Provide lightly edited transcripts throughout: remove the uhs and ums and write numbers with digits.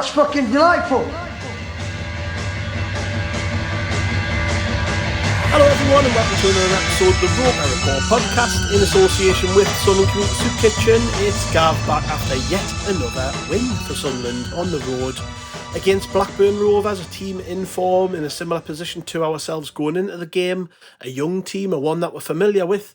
That's fucking delightful. Hello everyone and welcome to another episode of the Roker Report podcast in association with Sunderland Community Soup Kitchen. It's Gav back after yet another win for Sunderland on the road against Blackburn Rovers, a team in form in a similar position to ourselves going into the game, a young team, a one that we're familiar with,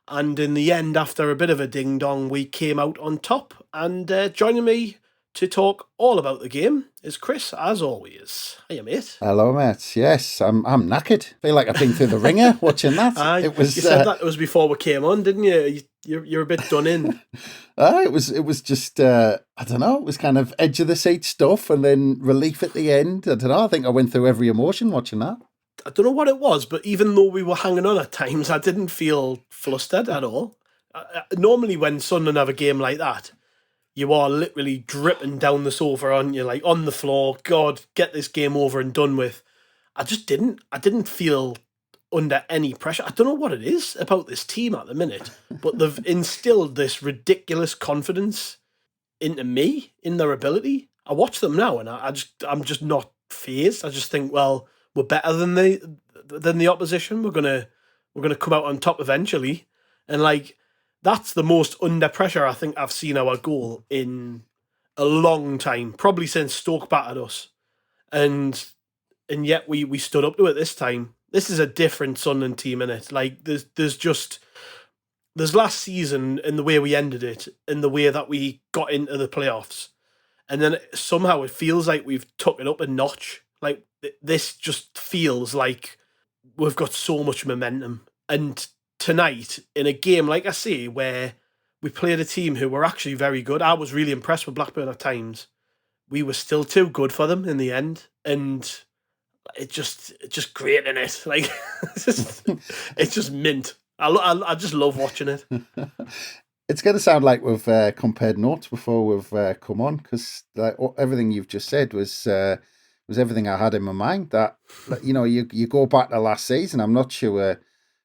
and in the end, after a bit of a ding-dong, we came out on top. And joining me to talk all about the game is Chris, as always. Hiya, mate. Hello, mate. Yes, I'm knackered. Feel like I've been through the ringer watching that. You said that it was before we came on, didn't you? You're a bit done in. It was just I don't know. It was kind of edge of the seat stuff, and then relief at the end. I don't know. I think I went through every emotion watching that. I don't know what it was, but even though we were hanging on at times, I didn't feel flustered at all. Normally, when Sunderland have a game like that, you are literally dripping down the sofa, aren't you? Like on the floor. God, get this game over and done with. I just didn't. I didn't feel under any pressure. I don't know what it is about this team at the minute, but they've instilled this ridiculous confidence into me in their ability. I watch them now, and I'm just not fazed. I just think, well, we're better than the opposition. We're gonna come out on top eventually, and like that's the most under pressure I think I've seen our goal in a long time, probably since Stoke battered us, and yet we stood up to it this time. This is a different Sunderland team in it. Like there's last season in the way we ended it, in the way that we got into the playoffs, and then somehow it feels like we've took it up a notch. Like this just feels like we've got so much momentum. And tonight, in a game, like I say, where we played a team who were actually very good, I was really impressed with Blackburn at times. We were still too good for them in the end. And it's just great in it. Like, it's just mint. I just love watching it. It's going to sound like we've compared notes before we've come on, because like, everything you've just said was everything I had in my mind. That, you know, you go back to last season, I'm not sure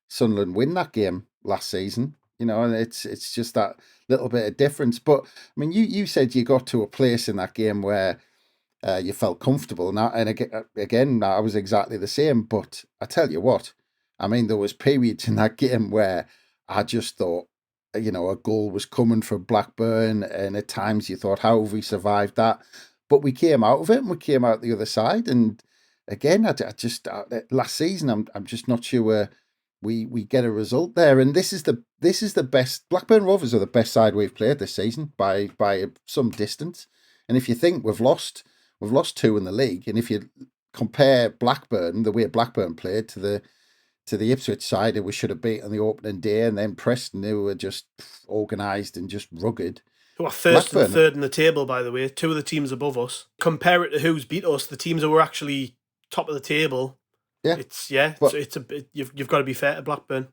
Sunderland win that game last season, you know, and it's just that little bit of difference. But I mean, you said you got to a place in that game where you felt comfortable. Now, and again, I was exactly the same. But I tell you what, I mean, there was periods in that game where I just thought, you know, a goal was coming from Blackburn, and at times you thought, how have we survived that? But we came out of it, and we came out the other side. And again, I just last season, I'm just not sure we get a result there. And this is the best. Blackburn Rovers are the best side we've played this season by some distance. And if you think we've lost two in the league, and if you compare Blackburn, the way Blackburn played to the Ipswich side, who we should have beat on the opening day, and then Preston, who were just organised and just rugged. Who are first and third in the table, by the way. Two of the teams above us. Compare it to who's beat us. The teams that were actually top of the table. Yeah, you've got to be fair to Blackburn.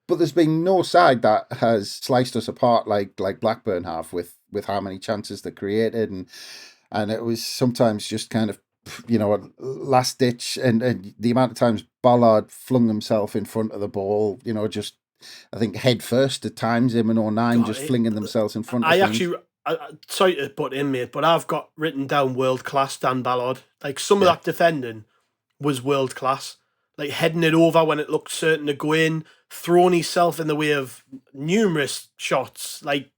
But there's been no side that has sliced us apart like Blackburn have with how many chances they created, and it was sometimes just kind of, you know, a last ditch, and the amount of times Ballard flung himself in front of the ball, you know, just. I think head first at times, him and 09 just flinging themselves in front of things. Sorry to butt in, mate, but I've got written down world class Dan Ballard. Like some of that defending was world class. Like heading it over when it looked certain to go in, throwing himself in the way of numerous shots, like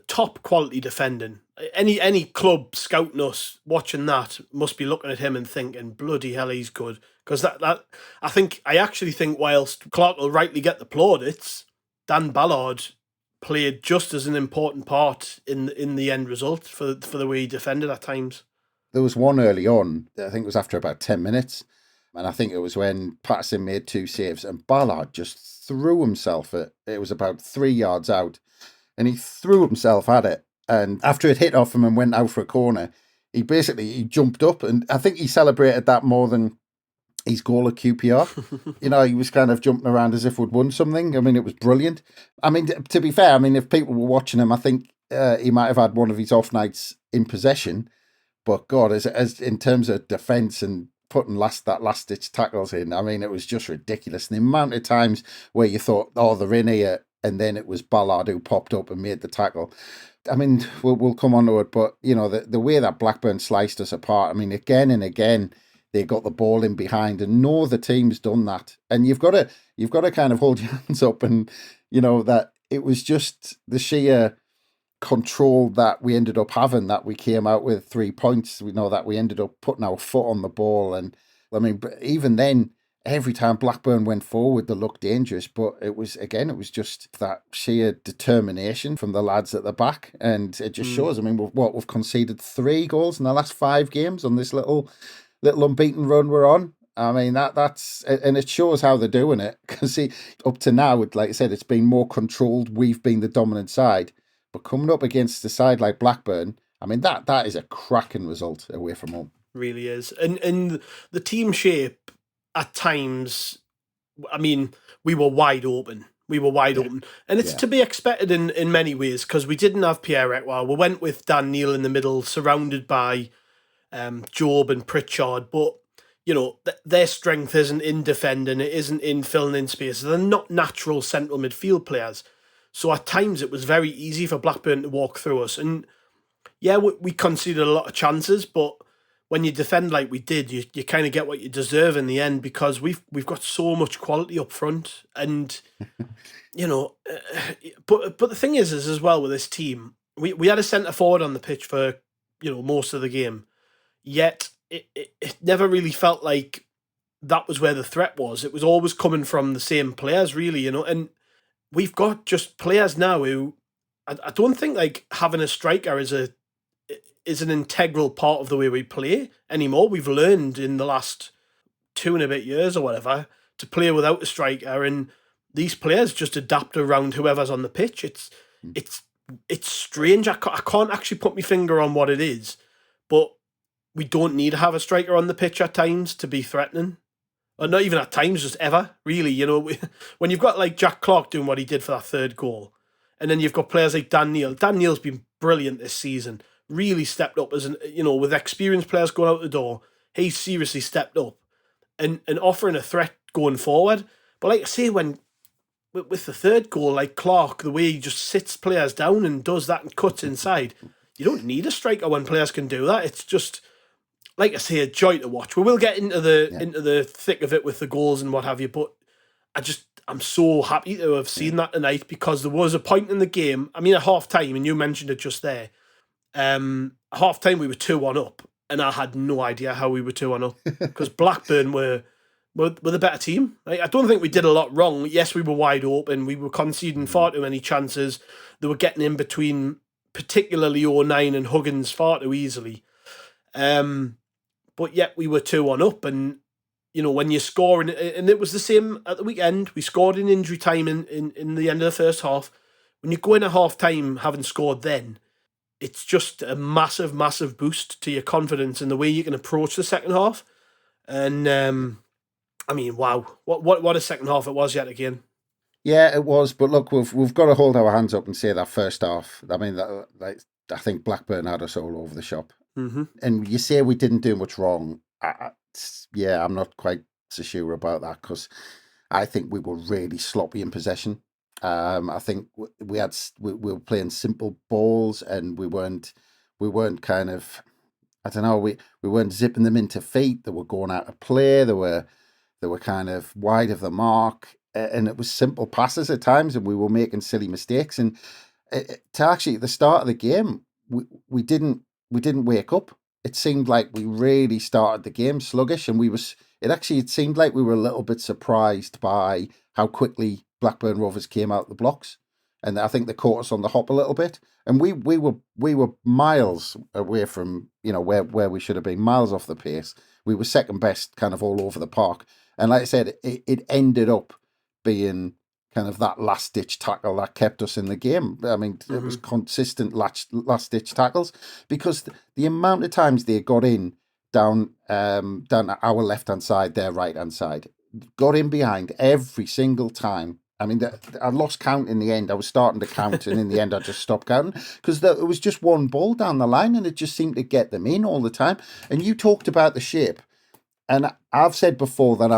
top quality defending. Any club scouting us, watching that, must be looking at him and thinking, bloody hell, he's good. Because I actually think whilst Clarke will rightly get the plaudits, Dan Ballard played just as an important part in the end result for the way he defended at times. There was one early on, I think it was after about 10 minutes, and I think it was when Patterson made two saves, and Ballard just threw himself at it. Was about 3 yards out, and he threw himself at it. And after it hit off him and went out for a corner, he jumped up, and I think he celebrated that more than his goal at QPR. You know, he was kind of jumping around as if we'd won something. I mean, it was brilliant. I mean, to be fair, I mean, if people were watching him, I think he might have had one of his off nights in possession. But God, as in terms of defence and putting that last ditch tackles in, I mean, it was just ridiculous. And the amount of times where you thought, oh, they're in here, and then it was Ballard who popped up and made the tackle. I mean, we'll come on to it, but the way that Blackburn sliced us apart. I mean, again and again they got the ball in behind, and no other team's done that. And you've got to kind of hold your hands up, and that it was just the sheer control that we ended up having, that we came out with 3 points. We know that we ended up putting our foot on the ball, and I mean, but even then, every time Blackburn went forward, they looked dangerous. But it was just that sheer determination from the lads at the back, and it just shows. I mean, we've conceded 3 goals in the last 5 games on this little unbeaten run we're on. I mean, that's and it shows how they're doing it, because up to now, like I said, it's been more controlled. We've been the dominant side, but coming up against a side like Blackburn, I mean, that is a cracking result away from home. Really is, and the team shape at times. I mean, we were wide open. And it's to be expected in many ways, because we didn't have Pierre Etwell. We went with Dan Neil in the middle, surrounded by Job and Pritchard, but their strength isn't in defending, it isn't in filling in spaces. They're not natural central midfield players. So at times it was very easy for Blackburn to walk through us. And yeah, we conceded a lot of chances, but when you defend like we did, you kind of get what you deserve in the end, because we've got so much quality up front. And but the thing is as well with this team, we had a centre forward on the pitch for most of the game, yet it never really felt like that was where the threat was. It was always coming from the same players, really, and we've got just players now who I don't think like having a striker is an integral part of the way we play anymore. We've learned in the last 2 and a bit years or whatever to play without a striker, and these players just adapt around whoever's on the pitch. It's strange. I can't actually put my finger on what it is, but we don't need to have a striker on the pitch at times to be threatening. Or not even at times, just ever, really. When you've got like Jack Clarke doing what he did for that 3rd goal, and then you've got players like Dan Neil. Dan Neil's been brilliant this season. Really stepped up with experienced players going out the door. He's seriously stepped up and offering a threat going forward. But like I say, when with the 3rd goal, like Clarke, the way he just sits players down and does that and cuts inside, you don't need a striker when players can do that. It's just, like I say, a joy to watch. We will get into the thick of it with the goals and what have you, but I'm so happy to have seen that tonight, because there was a point in the game. I mean, at half time, and you mentioned it just there. Half time we were 2-1 up, and I had no idea how we were 2-1 up, because Blackburn were the better team. I don't think we did a lot wrong. Yes, we were wide open. We were conceding far too many chances. They were getting in between, particularly 09 and Huggins, far too easily. But yet we were 2-1 up, and when you score, and it was the same at the weekend. We scored in injury time in the end of the first half. When you go in at half time having scored then, it's just a massive, massive boost to your confidence in the way you can approach the second half. And I mean, wow, what a second half it was yet again. Yeah, it was. But look, we've got to hold our hands up and say that first half. I mean, I think Blackburn had us all over the shop. Mm-hmm. And you say we didn't do much wrong. I'm not quite so sure about that, because I think we were really sloppy in possession. I think we were playing simple balls, and we weren't kind of, I don't know, we weren't zipping them into feet. They were going out of play. They were kind of wide of the mark, and it was simple passes at times, and we were making silly mistakes. And to actually at the start of the game, we didn't wake up. It seemed like we really started the game sluggish, and it seemed like we were a little bit surprised by how quickly Blackburn Rovers came out the blocks, and I think they caught us on the hop a little bit. And we were miles away from where we should have been, miles off the pace. We were second best, kind of all over the park. And like I said, it ended up being kind of that last ditch tackle that kept us in the game. I mean, it was consistent last ditch tackles, because the amount of times they got in down our left hand side, their right hand side, got in behind every single time. I mean, I lost count in the end. I was starting to count, and in the end, I just stopped counting, because it was just one ball down the line, and it just seemed to get them in all the time. And you talked about the shape, and I've said before that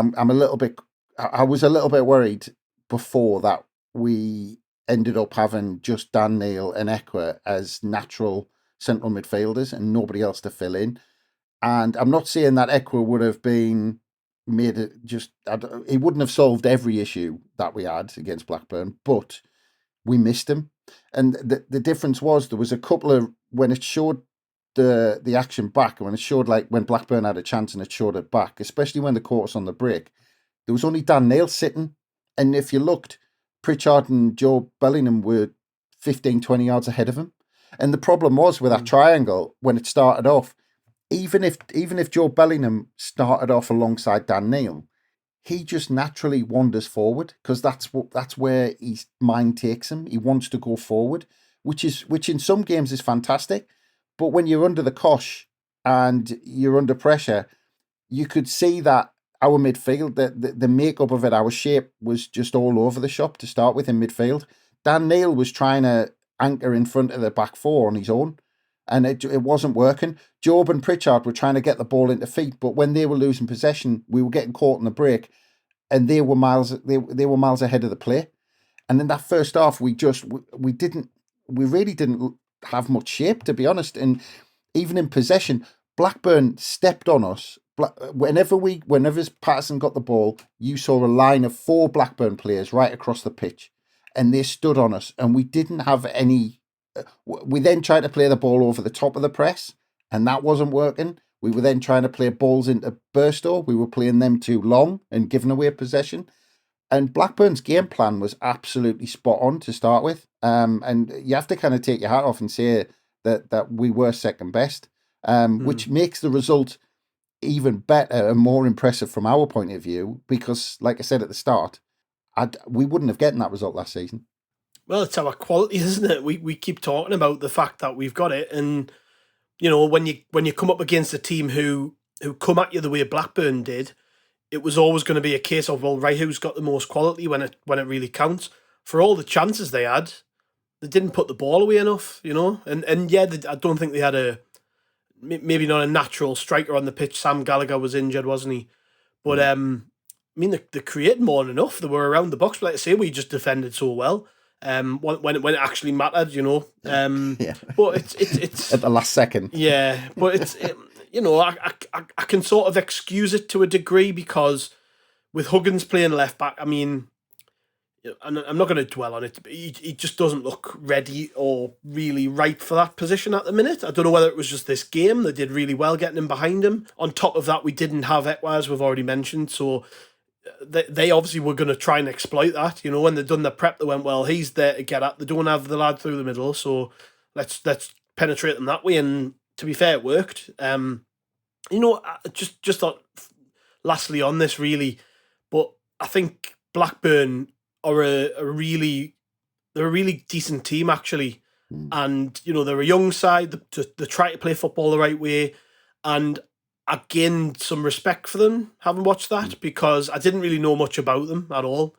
I was a little bit worried before that we ended up having just Dan Neil and Ekwa as natural central midfielders and nobody else to fill in. And I'm not saying that Ekwa would have been made it just, he wouldn't have solved every issue that we had against Blackburn, but we missed him. And the difference was there was a couple of, when it showed the action back, and when it showed like when Blackburn had a chance and it showed it back, especially when they caught us on the break, there was only Dan Neil sitting. And if you looked, Pritchard and Joe Bellingham were 15, 20 yards ahead of him. And the problem was with that triangle, when it started off, even if Joe Bellingham started off alongside Dan Neil, he just naturally wanders forward because that's where his mind takes him. He wants to go forward, which in some games is fantastic. But when you're under the cosh and you're under pressure, you could see that our midfield, the makeup of it, our shape was just all over the shop to start with in midfield. Dan Neil was trying to anchor in front of the back four on his own, and it wasn't working. Job and Pritchard were trying to get the ball into feet, but when they were losing possession, we were getting caught in the break, and they were miles ahead of the play. And in that first half, we really didn't have much shape, to be honest. And even in possession, Blackburn stepped on us. Whenever Patterson got the ball, you saw a line of 4 Blackburn players right across the pitch, and they stood on us, and we didn't have any. We then tried to play the ball over the top of the press, and that wasn't working. We were then trying to play balls into Burstow. We were playing them too long and giving away possession. And Blackburn's game plan was absolutely spot on to start with. And you have to kind of take your hat off and say that we were second best, which makes the result even better and more impressive from our point of view, because like I said at the start, we wouldn't have gotten that result last season. Well, it's our quality, isn't it? We keep talking about the fact that we've got it, and you know, when you come up against a team who come at you the way Blackburn did, it was always going to be a case of, well, right, who's got the most quality when it really counts. For all the chances they had, they didn't put the ball away enough, you know. And yeah, I don't think they had maybe not a natural striker on the pitch. Sam Gallagher was injured, wasn't he? But I mean, they created more than enough. They were around the box. But like I say, we just defended so well. When it actually mattered, you know. Yeah. But it's at the last second. Yeah, but you know, I can sort of excuse it to a degree, because with Huggins playing left back, I mean, and I'm not going to dwell on it, but he just doesn't look ready or really right for that position at the minute. I don't know whether it was just this game. They did really well getting him behind him. On top of that, we didn't have Ekwa, as we've already mentioned, so they obviously were going to try and exploit that. You know, when they'd done the prep, they went, well, he's there to get at. They don't have the lad through the middle, so let's penetrate them that way. And to be fair, it worked. You know, I just thought, lastly on this really, but I think Blackburn are a really decent team, actually. And, you know, they're a young side. They try to play football the right way. And I gained some respect for them having watched that, because I didn't really know much about them at all,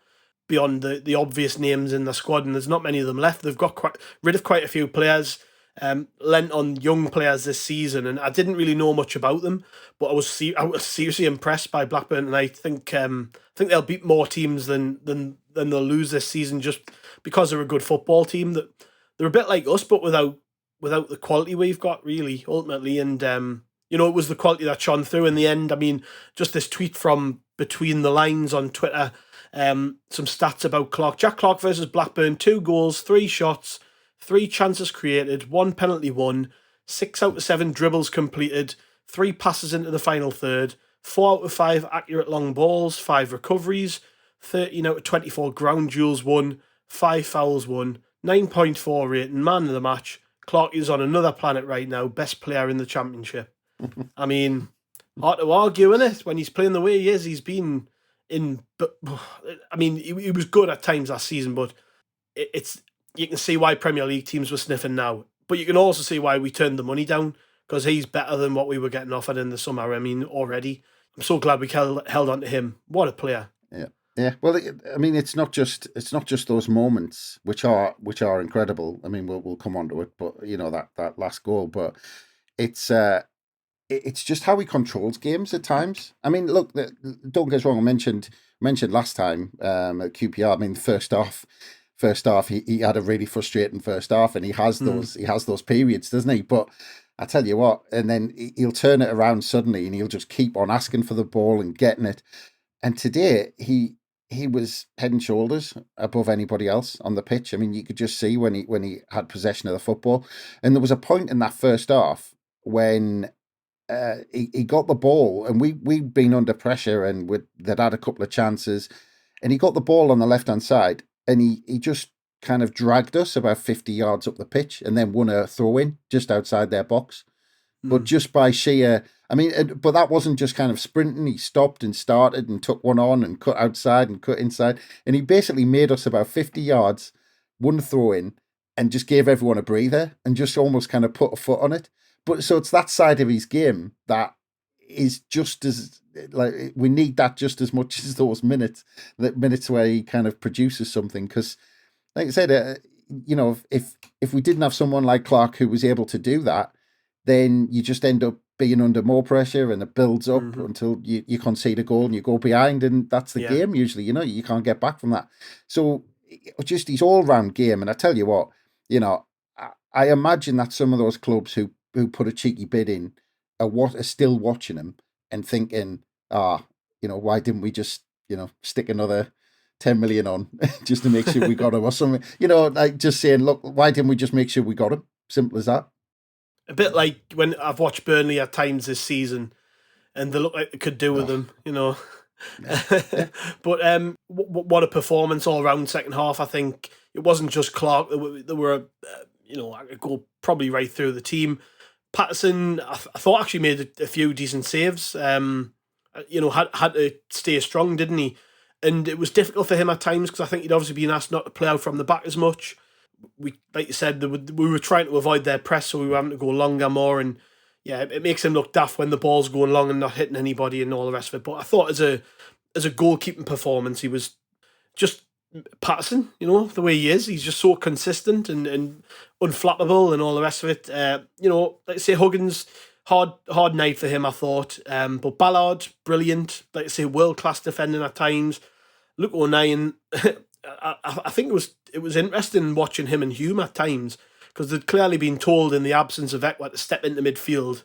beyond the obvious names in the squad, and there's not many of them left. They've got rid of quite a few players, lent on young players this season, and I didn't really know much about them, but I was seriously impressed by Blackburn, and I think they'll beat more teams than they'll lose this season, just because they're a good football team. That they're a bit like us, but without the quality we've got, really, ultimately. And you know, it was the quality that shone through in the end. I mean, just this tweet from Between the Lines on Twitter, some stats about Clarke. Jack Clarke versus Blackburn: 2 goals, 3 shots, 3 chances created, 1 penalty won, 6 out of 7 dribbles completed, 3 passes into the final third, 4 out of 5 accurate long balls, 5 recoveries, 13 out of 24 ground duels won, 5 fouls won, 9.4 rating, man of the match. Clarke is on another planet right now, best player in the Championship. I mean, hard to argue, isn't it? When he's playing the way he is, he's been in. But I mean, he was good at times last season, but it's you can see why Premier League teams were sniffing now. But you can also see why we turned the money down, because he's better than what we were getting offered in the summer. I mean, already. I'm so glad we held on to him. What a player! Yeah. Well, I mean, it's not just those moments which are incredible. I mean, we'll come on to it, but you know, that last goal, but it's just how he controls games at times. I mean, look, don't get us wrong. I mentioned last time at QPR. I mean, first first half. He had a really frustrating first half, and he has those periods, doesn't he? But I tell you what, and then he'll turn it around suddenly, and he'll just keep on asking for the ball and getting it. And today he was head and shoulders above anybody else on the pitch. I mean, you could just see when he had possession of the football. And there was a point in that first half when he got the ball, and we'd been under pressure, and they'd had a couple of chances, and he got the ball on the left-hand side, and he just kind of dragged us about 50 yards up the pitch and then won a throw-in just outside their box. But just by sheer... I mean, but that wasn't just kind of sprinting. He stopped and started and took one on and cut outside and cut inside. And he basically made us about 50 yards, won a throw-in, and just gave everyone a breather and just almost kind of put a foot on it. But so it's that side of his game that is just as... like we need that just as much as those minutes where he kind of produces something. Because, like I said, if we didn't have someone like Clarke who was able to do that, then you just end up being under more pressure, and it builds up until you concede a goal and you go behind, and that's the game usually. You can't get back from that. So just his all-round game. And I tell you what, I imagine that some of those clubs who put a cheeky bid in are still watching him and thinking, why didn't we just stick another 10 million on just to make sure we got him or something? Like just saying, look, why didn't we just make sure we got him? Simple as that. A bit like when I've watched Burnley at times this season, and they look like they could do with them, Yeah. But what a performance all round second half. I think it wasn't just Clarke. There were I could go probably right through the team. Patterson, I thought actually made a few decent saves. Had to stay strong, didn't he? And it was difficult for him at times because I think he'd obviously been asked not to play out from the back as much. We, like you said, we were trying to avoid their press, so we were having to go longer more, and it makes him look daft when the ball's going long and not hitting anybody and all the rest of it. But I thought as a goalkeeping performance, he was just Patterson, the way he is. He's just so consistent and unflappable and all the rest of it. Like I say, Huggins, hard night for him, I thought. But Ballard, brilliant. Like I say, world-class defending at times. Luke O'Nien, I think it was interesting watching him and Hume at times, because they'd clearly been told in the absence of Ekwah to step into midfield.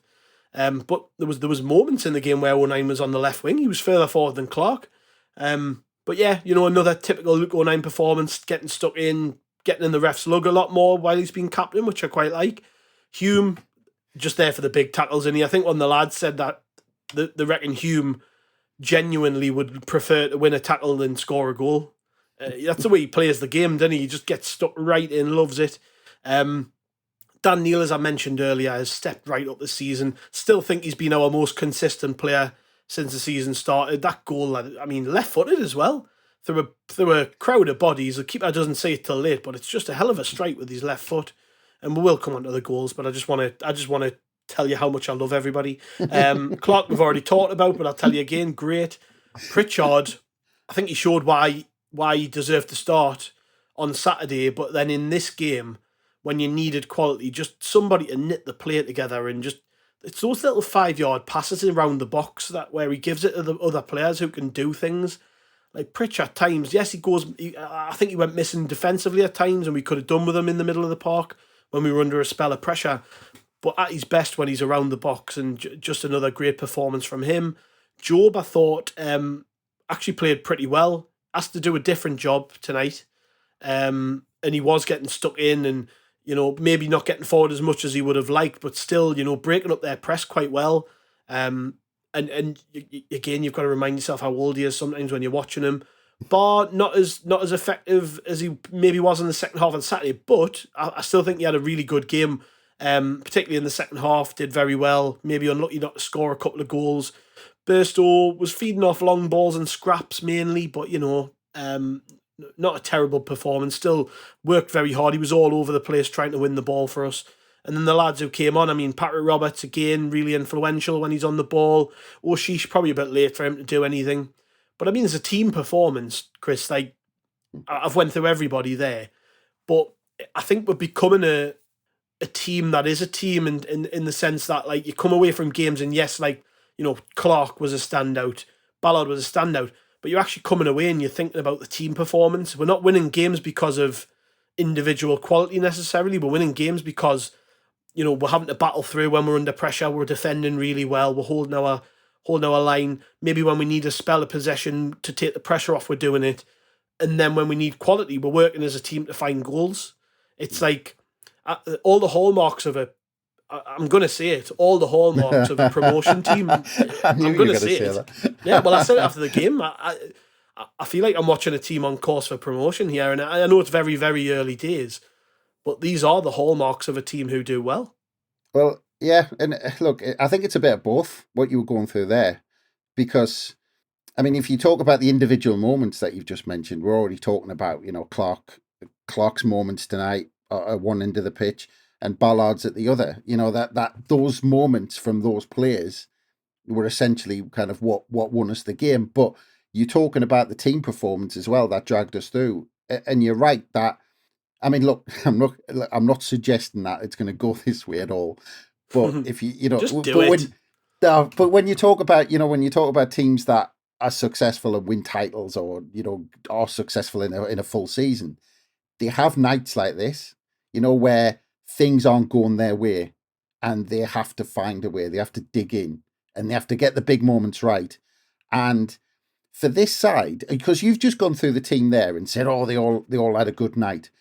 But there was moments in the game where O'Nien was on the left wing. He was further forward than Clarke. But yeah, another typical Luke O'Nien performance, getting stuck in, getting in the ref's lug a lot more while he's been captain, which I quite like. Hume, just there for the big tackles. And I think one of the lads said that they reckon Hume genuinely would prefer to win a tackle than score a goal. That's the way he plays the game, doesn't he? He just gets stuck right in, loves it. Dan Neil, as I mentioned earlier, has stepped right up this season. Still think he's been our most consistent player since the season started. That goal, left-footed as well, through a crowd of bodies. The keeper doesn't say it till late, but it's just a hell of a strike with his left foot. And we will come on to the goals, but I just want to tell you how much I love everybody. Clarke we've already talked about, but I'll tell you again, great. Pritchard, I think he showed why he deserved to start on Saturday, but then in this game, when you needed quality, just somebody to knit the play together, and just it's those little 5-yard passes around the box where he gives it to the other players who can do things. Like Pritchard at times, yes, I think he went missing defensively at times, and we could have done with him in the middle of the park when we were under a spell of pressure. But at his best when he's around the box, and just another great performance from him. Job, I thought, actually played pretty well. Asked to do a different job tonight, and he was getting stuck in, and maybe not getting forward as much as he would have liked, but still breaking up their press quite well. And again, you've got to remind yourself how old he is sometimes when you're watching him. Bar not as effective as he maybe was in the second half on Saturday, but I still think he had a really good game, particularly in the second half. Did very well. Maybe unlucky not to score a couple of goals. Burstow was feeding off long balls and scraps mainly, but not a terrible performance. Still worked very hard. He was all over the place trying to win the ball for us. And then the lads who came on, Patrick Roberts, again, really influential when he's on the ball. O'Sheesh, probably a bit late for him to do anything. But it's a team performance, Chris. Like, I've went through everybody there. But I think we're becoming a team that is a team in the sense that, like, you come away from games and yes, like, Clarke was a standout, Ballard was a standout, but you're actually coming away and you're thinking about the team performance. We're not winning games because of individual quality necessarily. We're winning games because, we're having to battle through when we're under pressure. We're defending really well. We're holding our line. Maybe when we need a spell of possession to take the pressure off, we're doing it. And then when we need quality, we're working as a team to find goals. It's like all the hallmarks of I'm going to say it, all the hallmarks of a promotion team. I'm going to say it. That. Yeah, well, I said it after the game. I feel like I'm watching a team on course for promotion here. And I know it's very, very early days, but these are the hallmarks of a team who do well. Well, yeah. And look, I think it's a bit of both, what you were going through there. Because, I mean, if you talk about the individual moments that you've just mentioned, we're already talking about, Clarke's moments tonight at one end of the pitch and Ballard's at the other. That those moments from those players were essentially kind of what won us the game. But you're talking about the team performance as well that dragged us through. And you're right that, I mean, look, I'm not suggesting that it's going to go this way at all. But if just do it. But when you talk about teams that are successful and win titles, or are successful in a full season, they have nights like this, where things aren't going their way, and they have to find a way. They have to dig in, and they have to get the big moments right. And for this side, because you've just gone through the team there and said, "Oh, they all had a good night."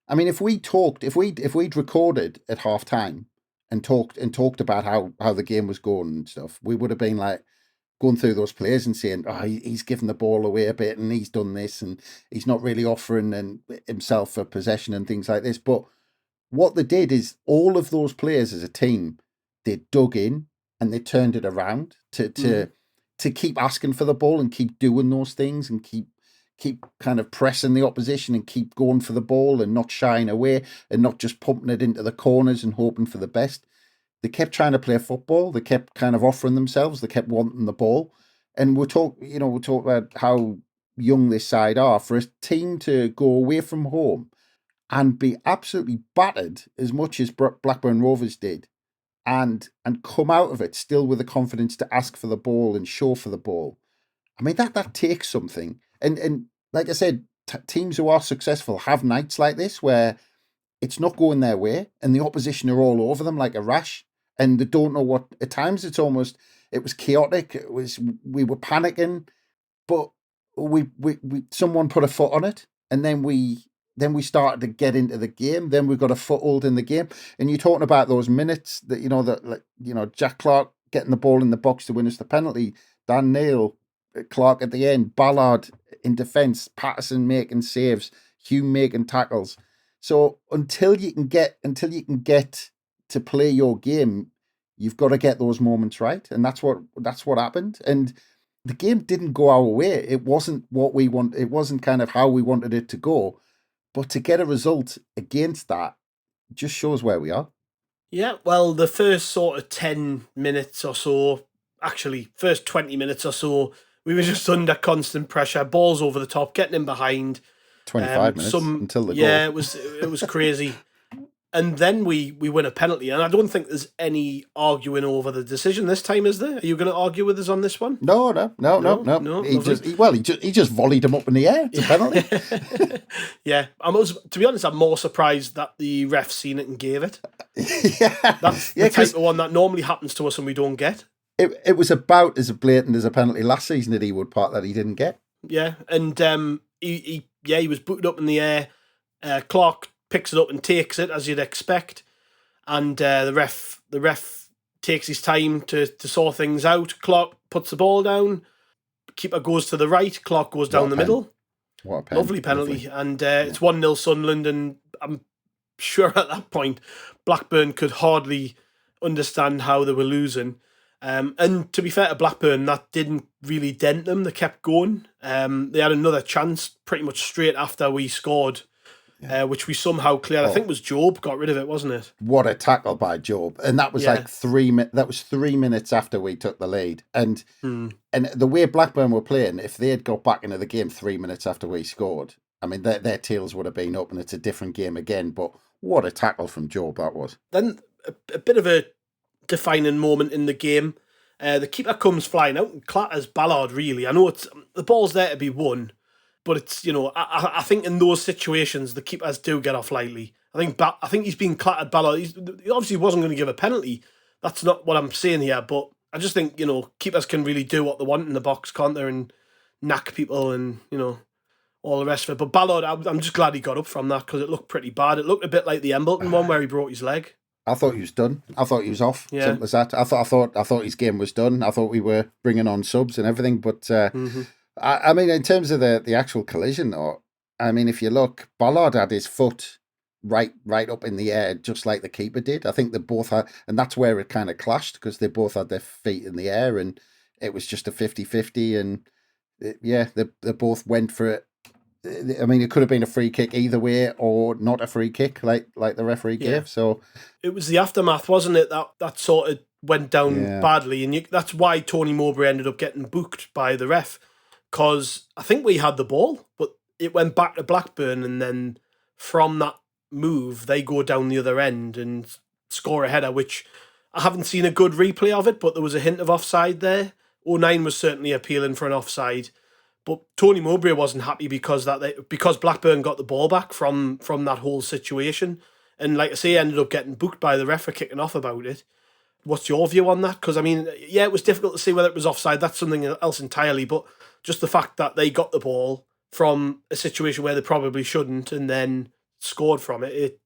I mean, if we'd recorded at half time and talked about how the game was going and stuff, we would have been like going through those players and saying, "Oh, he's given the ball away a bit, and he's done this, and he's not really offering himself for possession and things like this." But what they did is all of those players as a team, they dug in and they turned it around to keep asking for the ball and keep doing those things and keep kind of pressing the opposition and keep going for the ball and not shying away and not just pumping it into the corners and hoping for the best. They kept trying to play football. They kept kind of offering themselves. They kept wanting the ball. And we'll talk about how young this side are. For a team to go away from home and be absolutely battered as much as Blackburn Rovers did, and come out of it still with the confidence to ask for the ball and show for the ball. I mean, that takes something. And like I said, teams who are successful have nights like this where it's not going their way and the opposition are all over them like a rash and they don't know what. At times it was chaotic. We were panicking, but we someone put a foot on it, and then we started to get into the game. Then we got a foothold in the game. And you're talking about those minutes that Jack Clarke getting the ball in the box to win us the penalty, Dan Neil, Clarke at the end, Ballard in defence, Patterson making saves, Hume making tackles. So until you can get to play your game, you've got to get those moments right, and that's what happened. And the game didn't go our way. It wasn't what we want. It wasn't kind of how we wanted it to go. But to get a result against that just shows where we are. Yeah, well, the first sort of 10 minutes or so, actually, first 20 minutes or so, we were just under constant pressure, balls over the top, getting in behind. 25 minutes until the goal. Yeah, it was crazy. And then we win a penalty, and I don't think there's any arguing over the decision this time, is there? Are you going to argue with us on this one? No. He just volleyed him up in the air. It's a penalty. Yeah, to be honest, I'm more surprised that the ref seen it and gave it. Yeah, that's the type of one that normally happens to us and we don't get. It was about as blatant as a penalty last season at Ewood Park that he didn't get. Yeah, and he was booted up in the air. Clarke picks it up and takes it, as you'd expect, and the ref takes his time to sort things out. Clarke puts the ball down. Keeper goes to the right. Clarke goes down the middle. What a pen. Lovely penalty. And it's 1-0 Sunderland, and I'm sure at that point Blackburn could hardly understand how they were losing. And to be fair to Blackburn, that didn't really dent them. They kept going. They had another chance pretty much straight after we scored, which we somehow cleared. I think it was Job got rid of it, wasn't it? What a tackle by Job. And that was like 3 minutes after we took the lead. And the way Blackburn were playing, if they had got back into the game 3 minutes after we scored, I mean, their tails would have been up and it's a different game again. But what a tackle from Job that was. Then a bit of a defining moment in the game. The keeper comes flying out and clatters Ballard, really. I know the ball's there to be won, but it's, I think in those situations, the keepers do get off lightly. I think he's been clattered Ballard. He obviously wasn't going to give a penalty. That's not what I'm saying here, but I just think, keepers can really do what they want in the box, can't they? And knack people and, all the rest of it. But Ballard, I'm just glad he got up from that because it looked pretty bad. It looked a bit like the Embleton one where he broke his leg. I thought he was done. I thought he was off. Yeah. Simple as that. I thought his game was done. I thought we were bringing on subs and everything. But I mean, in terms of the actual collision, though, I mean, if you look, Ballard had his foot right up in the air, just like the keeper did. I think they both had, and that's where it kind of clashed because they both had their feet in the air, and it was just a 50-50. And they both went for it. I mean, it could have been a free kick either way, or not a free kick, like the referee gave. So it was the aftermath, wasn't it? That sort of went down badly, and that's why Tony Mowbray ended up getting booked by the ref, because I think we had the ball, but it went back to Blackburn, and then from that move, they go down the other end and score a header, which I haven't seen a good replay of it, but there was a hint of offside there. 09 was certainly appealing for an offside. But Tony Mowbray wasn't happy because Blackburn got the ball back from that whole situation. And like I say, ended up getting booked by the ref for kicking off about it. What's your view on that? Because, I mean, it was difficult to see whether it was offside. That's something else entirely. But just the fact that they got the ball from a situation where they probably shouldn't and then scored from it,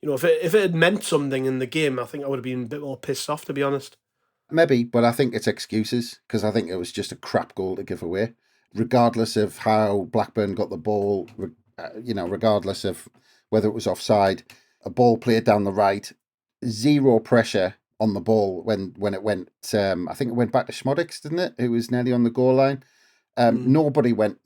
if it had meant something in the game, I think I would have been a bit more pissed off, to be honest. Maybe, but I think it's excuses because I think it was just a crap goal to give away. Regardless of how Blackburn got the ball, regardless of whether it was offside, a ball played down the right, zero pressure on the ball when it went. I think it went back to Schmodix, didn't it? It was nearly on the goal line. Nobody went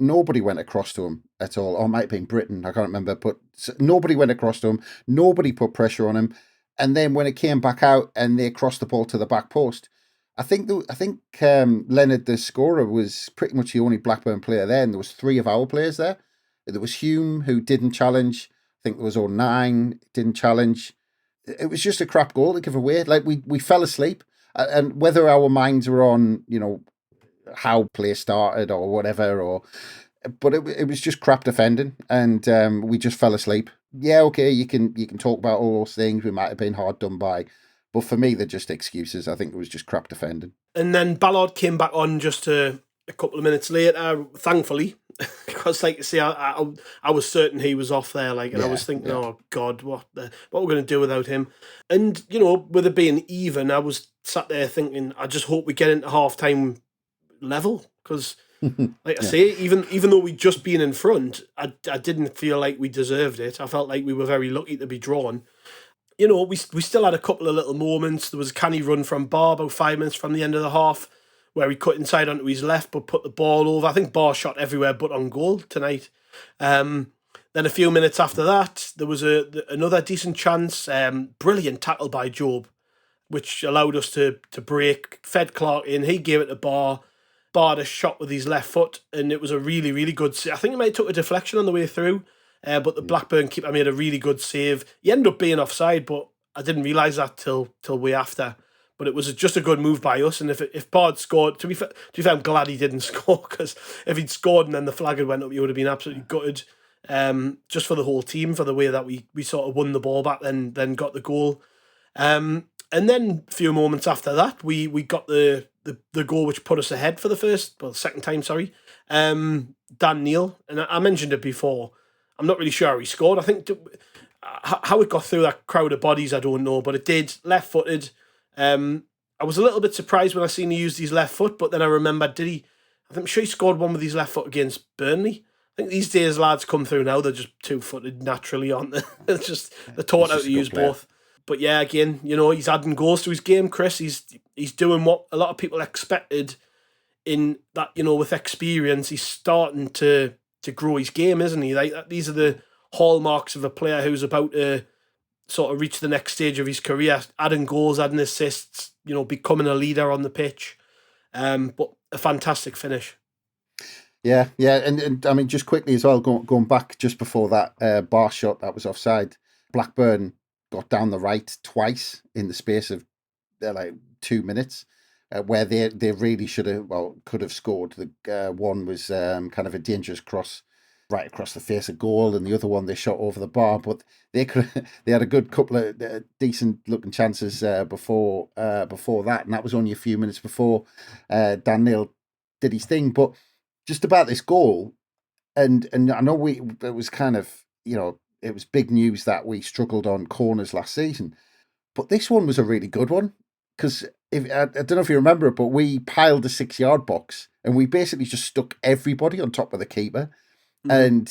across to him at all. Or it might have been Britain, I can't remember. But nobody went across to him. Nobody put pressure on him. And then when it came back out and they crossed the ball to the back post, I think Leonard, the scorer, was pretty much the only Blackburn player there, and there was 3 of our players there. There was Hume, who didn't challenge. I think there was 09, didn't challenge. It was just a crap goal to give away. Like we fell asleep, and whether our minds were on, how play started or whatever, but it was just crap defending, and we just fell asleep. Yeah, okay, you can talk about all those things. We might have been hard done by. But for me, they're just excuses. I think it was just crap defending. And then Ballard came back on just a couple of minutes later, thankfully, because, like you say, I was certain he was off there. I was thinking, oh God, what we're going to do without him? And with it being even, I was sat there thinking, I just hope we get into half time level, because, like I say, even though we'd just been in front, I didn't feel like we deserved it. I felt like we were very lucky to be drawn. We still had a couple of little moments. There was a canny run from Barr about 5 minutes from the end of the half where he cut inside onto his left but put the ball over. I think Barr shot everywhere but on goal tonight. Then a few minutes after that, there was another decent chance. Brilliant tackle by Job, which allowed us to break. Fed Clarke in. He gave it to Barr. Barr had a shot with his left foot, and it was a really, really good... I think he might have took a deflection on the way through. But the Blackburn keeper made a really good save. He ended up being offside, but I didn't realise that till way after. But it was just a good move by us. And if Bard scored, to be fair, I'm glad he didn't score, because if he'd scored and then the flag had went up, he would have been absolutely gutted. Just for the whole team, for the way that we sort of won the ball back, then got the goal. And then a few moments after that, we got the goal which put us ahead for the second time. Dan Neal, and I mentioned it before. I'm not really sure how he scored. I think how it got through that crowd of bodies, I don't know, but it did. Left-footed. I was a little bit surprised when I seen he used his left foot, but then I remembered, I'm sure he scored one with his left foot against Burnley. I think these days lads come through now, they're just two-footed naturally, aren't they? They're taught how to use both. But yeah, again, he's adding goals to his game, Chris. He's doing what a lot of people expected in that, with experience. He's starting to grow his game, isn't he? These are the hallmarks of a player who's about to sort of reach the next stage of his career, adding goals, adding assists, becoming a leader on the pitch. But a fantastic finish. Yeah, and I mean, just quickly as well, going back just before that Barr shot that was offside, Blackburn got down the right twice in the space of 2 minutes. where they really should have, well, could have scored. The one was kind of a dangerous cross right across the face of goal, and the other one they shot over the bar. But they had a good couple of decent looking chances before that, and that was only a few minutes before Dan Neil did his thing. But just about this goal, and I know it was kind of, it was big news that we struggled on corners last season, but this one was a really good one, because I don't know if you remember it, but we piled the 6-yard box and we basically just stuck everybody on top of the keeper. And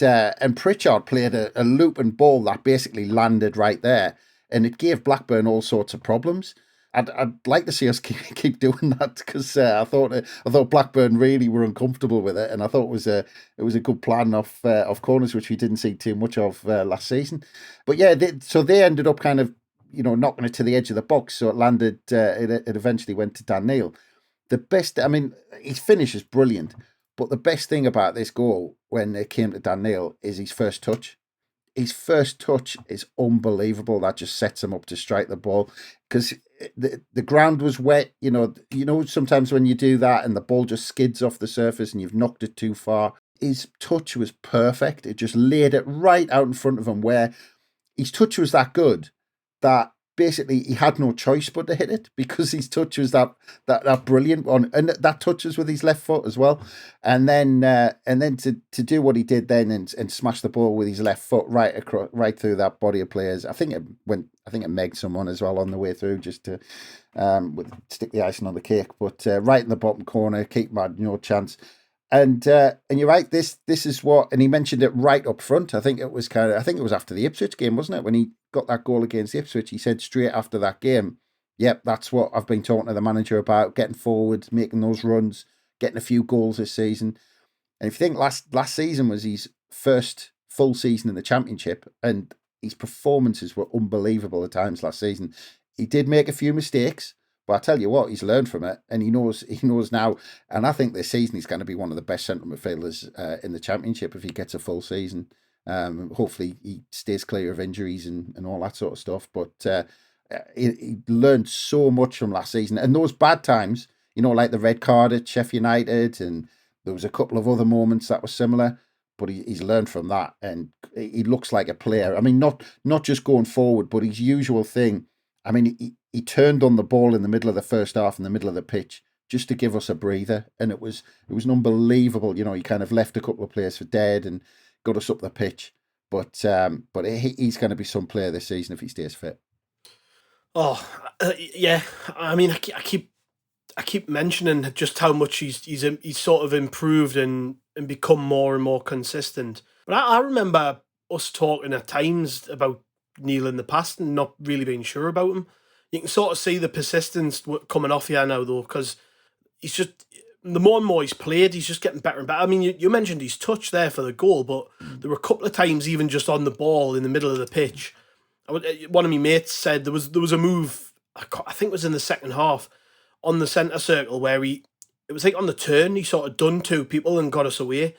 Pritchard played a looping ball that basically landed right there, and it gave Blackburn all sorts of problems. I'd like to see us keep doing that, because I thought Blackburn really were uncomfortable with it, and I thought it was a good plan of corners, which we didn't see too much of last season. But yeah, they ended up kind of knocking it to the edge of the box, so it landed. It eventually went to Dan Neil. The best, I mean, his finish is brilliant. But the best thing about this goal, when it came to Dan Neil, is his first touch. His first touch is unbelievable. That just sets him up to strike the ball, because the ground was wet. Sometimes when you do that and the ball just skids off the surface and you've knocked it too far. His touch was perfect. It just laid it right out in front of him, where his touch was that good that basically he had no choice but to hit it, because his touch was that brilliant one, and that touch was with his left foot as well, and then to do what he did then and smash the ball with his left foot right across, right through that body of players. I think it megged someone as well on the way through, just to stick the icing on the cake. But right in the bottom corner, keeper had no chance. And you're right. This is what, and he mentioned it right up front. I think it was after the Ipswich game, wasn't it? When he got that goal against Ipswich, he said straight after that game, "Yep, that's what I've been talking to the manager about: getting forward, making those runs, getting a few goals this season." And if you think last season was his first full season in the Championship, and his performances were unbelievable at times last season, he did make a few mistakes. But I tell you what, he's learned from it, and he knows now. And I think this season he's going to be one of the best central midfielders in the Championship if he gets a full season. Hopefully he stays clear of injuries and all that sort of stuff. But he learned so much from last season. And those bad times, like the red card at Sheffield United, and there was a couple of other moments that were similar. But he's learned from that, and he looks like a player. I mean, not just going forward, but his usual thing. I mean, he turned on the ball in the middle of the first half, in the middle of the pitch, just to give us a breather, and it was an unbelievable. He kind of left a couple of players for dead and got us up the pitch. But he's going to be some player this season if he stays fit. Oh, yeah. I mean, I keep mentioning just how much he's sort of improved and become more and more consistent. But I remember us talking at times about Neil in the past and not really being sure about him. You can sort of see the persistence coming off here now, though, because he's just, the more and more he's played, he's just getting better and better. I mean, you mentioned his touch there for the goal, but there were a couple of times even just on the ball in the middle of the pitch. One of my mates said there was a move, I think it was in the second half, on the centre circle where it was like on the turn, he sort of done two people and got us away.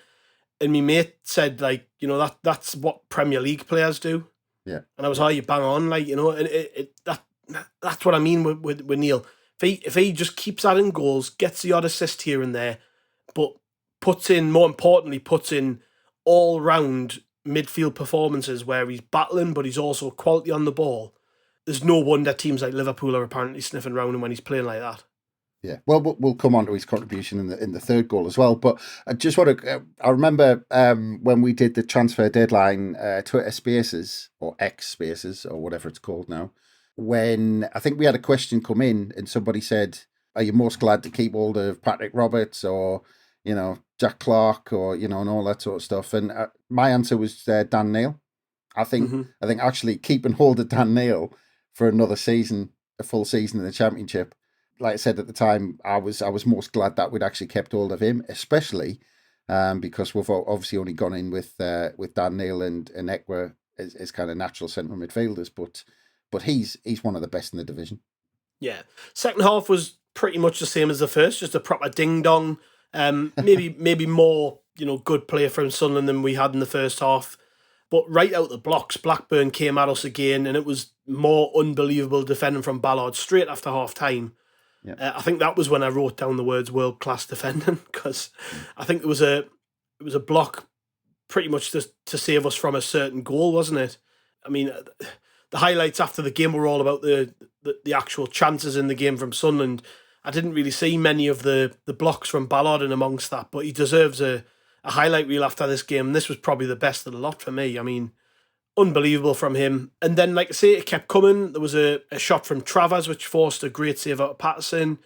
And my mate said, like, that's what Premier League players do. Yeah. And I was, you bang on, like, and that's what I mean with Neil. If he just keeps adding goals, gets the odd assist here and there, but more importantly, puts in all round midfield performances where he's battling, but he's also quality on the ball. There's no wonder teams like Liverpool are apparently sniffing around him when he's playing like that. Yeah, well, we'll come on to his contribution in the third goal as well. But I just want to. I remember when we did the transfer deadline Twitter Spaces or X Spaces or whatever it's called now. When I think we had a question come in and somebody said, "Are you most glad to keep hold of Patrick Roberts or Jack Clarke or and all that sort of stuff?" And my answer was Dan Neil. I think actually keeping hold of Dan Neil for another season, a full season in the Championship. Like I said at the time, I was most glad that we'd actually kept hold of him, especially because we've obviously only gone in with Dan Neil and Ekwa as kind of natural central midfielders, but he's one of the best in the division. Yeah, second half was pretty much the same as the first, just a proper ding dong. Maybe more good play from Sunderland than we had in the first half. But right out the blocks, Blackburn came at us again, and it was more unbelievable defending from Ballard straight after half time. I think that was when I wrote down the words world-class defending, because I think it was a block pretty much to save us from a certain goal, wasn't it? I mean, the highlights after the game were all about the actual chances in the game from Sunderland. I didn't really see many of the blocks from Ballard in amongst that, but he deserves a highlight reel after this game. And this was probably the best of the lot for me. I mean, unbelievable from him. And then, like I say, it kept coming. There was a shot from Travers, which forced a great save out of Patterson.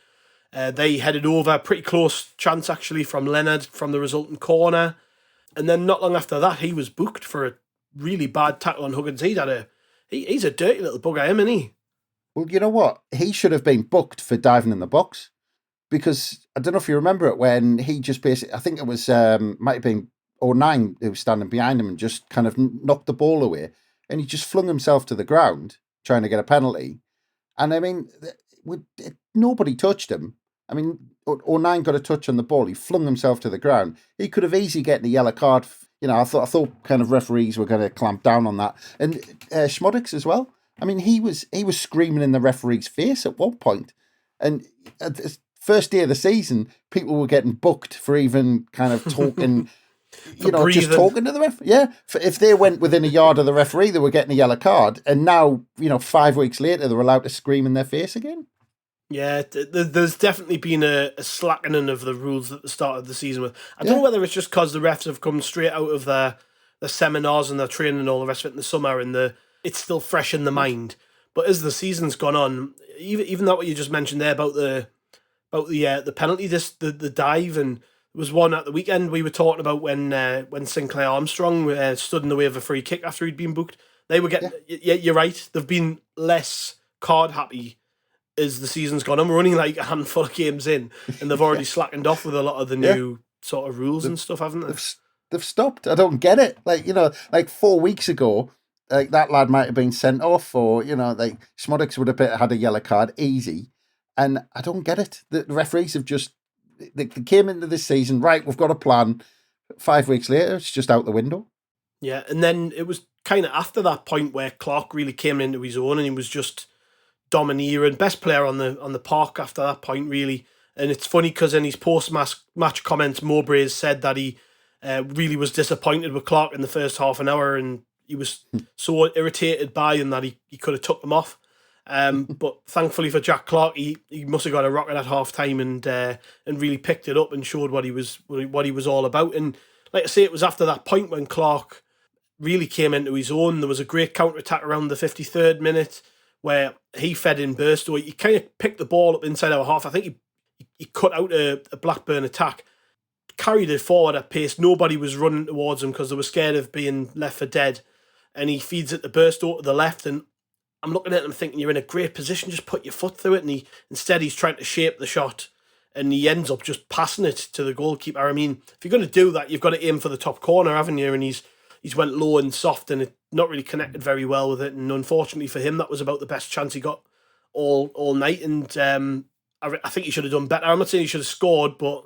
They headed over, pretty close chance actually from Leonard from the resultant corner. And then not long after that, he was booked for a really bad tackle on Huggins. He's a dirty little bugger, isn't he? Well, you know what? He should have been booked for diving in the box, because I don't know if you remember it, when he just basically, I think it was, might have been 09 who was standing behind him and just kind of knocked the ball away, and he just flung himself to the ground trying to get a penalty. And I mean, nobody touched him. I mean, 09 got a touch on the ball. He flung himself to the ground. He could have easily gotten a yellow card. You know, I thought kind of referees were going to clamp down on that. And Schmodix as well. I mean, he was screaming in the referee's face at one point. And at the first day of the season, people were getting booked for even kind of talking, just talking to the ref. Yeah, if they went within a yard of the referee, they were getting a yellow card. And now, 5 weeks later, they're allowed to scream in their face again. Yeah, there's definitely been a slackening of the rules at the start of the season. I don't know whether it's just because the refs have come straight out of their seminars and their training and all the rest of it in the summer, and it's still fresh in the mind. But as the season's gone on, even that what you just mentioned there about the penalty, the dive, and there was one at the weekend we were talking about when Sinclair Armstrong stood in the way of a free kick after he'd been booked. They were getting you're right. They've been less card happy as the season's gone on. We're only like a handful of games in, and they've already slackened off with a lot of the new sort of rules and stuff, haven't they? They've stopped. I don't get it. Like 4 weeks ago, like that lad might have been sent off, or like Schmodix would have had a yellow card easy, and I don't get it. The referees have just they came into this season right. We've got a plan. 5 weeks later, it's just out the window. Yeah, and then it was kind of after that point where Clarke really came into his own, and he was just domineering, best player on the park after that point, really. And it's funny because in his post-match comments, Mowbray has said that he really was disappointed with Clarke in the first half an hour, and he was so irritated by him that he could have took them off. But thankfully for Jack Clarke, he must have got a rocket at half time and really picked it up and showed what he was all about. And like I say, it was after that point when Clarke really came into his own. There was a great counter-attack around the 53rd minute where he fed in Burstow. He kind of picked the ball up inside our half. I think he cut out a Blackburn attack, carried it forward at pace. Nobody was running towards him because they were scared of being left for dead. And he feeds it to Burstow to the left. And I'm looking at him thinking, you're in a great position, just put your foot through it. And instead he's trying to shape the shot. And he ends up just passing it to the goalkeeper. I mean, if you're going to do that, you've got to aim for the top corner, haven't you? And he's went low and soft, and it not really connected very well with it. And unfortunately for him, that was about the best chance he got all night. And I think he should have done better. I'm not saying he should have scored, but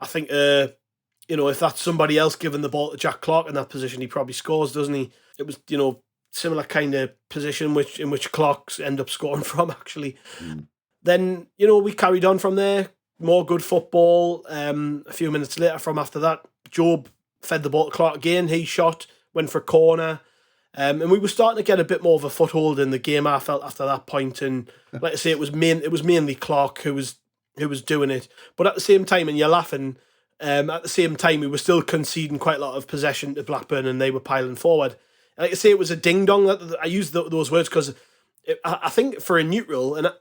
I think if that's somebody else giving the ball to Jack Clarke in that position, he probably scores, doesn't he? It was similar kind of position in which Clark's end up scoring from, actually. Then we carried on from there. More good football. A few minutes later from after that, Job fed the ball to Clarke again. He shot, went for a corner. And we were starting to get a bit more of a foothold in the game, I felt, after that point. And like I say, it was mainly Clarke who was doing it. But at the same time, and you're laughing, at the same time, we were still conceding quite a lot of possession to Blackburn, and they were piling forward. And like I say, it was a ding-dong. I use those words because I think for a neutral, and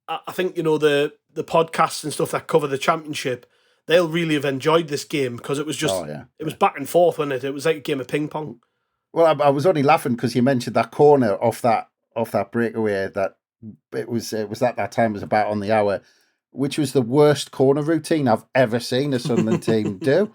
I think, the podcasts and stuff that cover the Championship, they'll really have enjoyed this game because it was just, it was back and forth, wasn't it? It was like a game of ping pong. Well, I was only laughing because you mentioned that corner off that breakaway that it was at that time was about on the hour, which was the worst corner routine I've ever seen a Sunderland team do.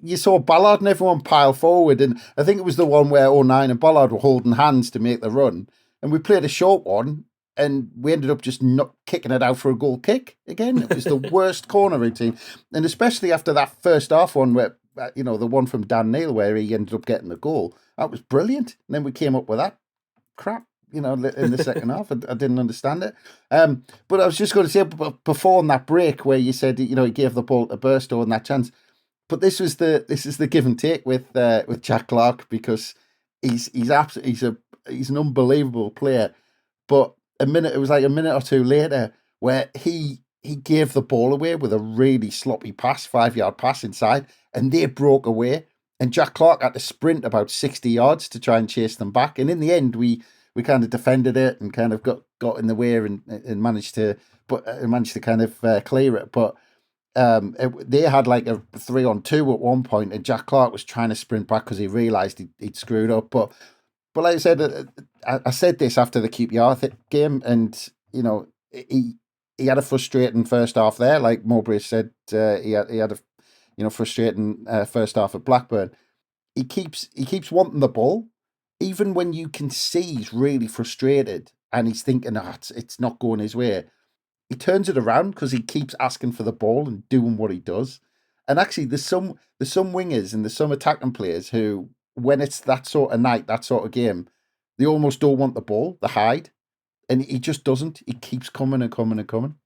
You saw Ballard and everyone pile forward, and I think it was the one where 09 and Ballard were holding hands to make the run, and we played a short one, and we ended up just not kicking it out for a goal kick again. It was the worst corner routine, and especially after that first half one where the one from Dan Neil where he ended up getting the goal. That was brilliant. And then we came up with that crap in the second half. I didn't understand it. But I was just going to say, before on that break where you said, he gave the ball to Burstow and that chance. But this is the give and take with Jack Clarke, because he's an unbelievable player. But it was like a minute or two later where he gave the ball away with a really sloppy pass, 5-yard pass inside, and they broke away. And Jack Clarke had to sprint about 60 yards to try and chase them back. And in the end, we kind of defended it and kind of got in the way and managed to kind of clear it. But they had like a 3-on-2 at one point, and Jack Clarke was trying to sprint back because he realised he'd screwed up. But like I said, I said this after the QPR game, and he had a frustrating first half there. Like Mowbray said, he had a frustrating first half at Blackburn. He keeps wanting the ball, even when you can see he's really frustrated and he's thinking, it's not going his way. He turns it around because he keeps asking for the ball and doing what he does. And actually, there's some wingers and there's some attacking players who, when it's that sort of night, that sort of game, they almost don't want the ball, they hide. And he just doesn't. He keeps coming and coming and coming.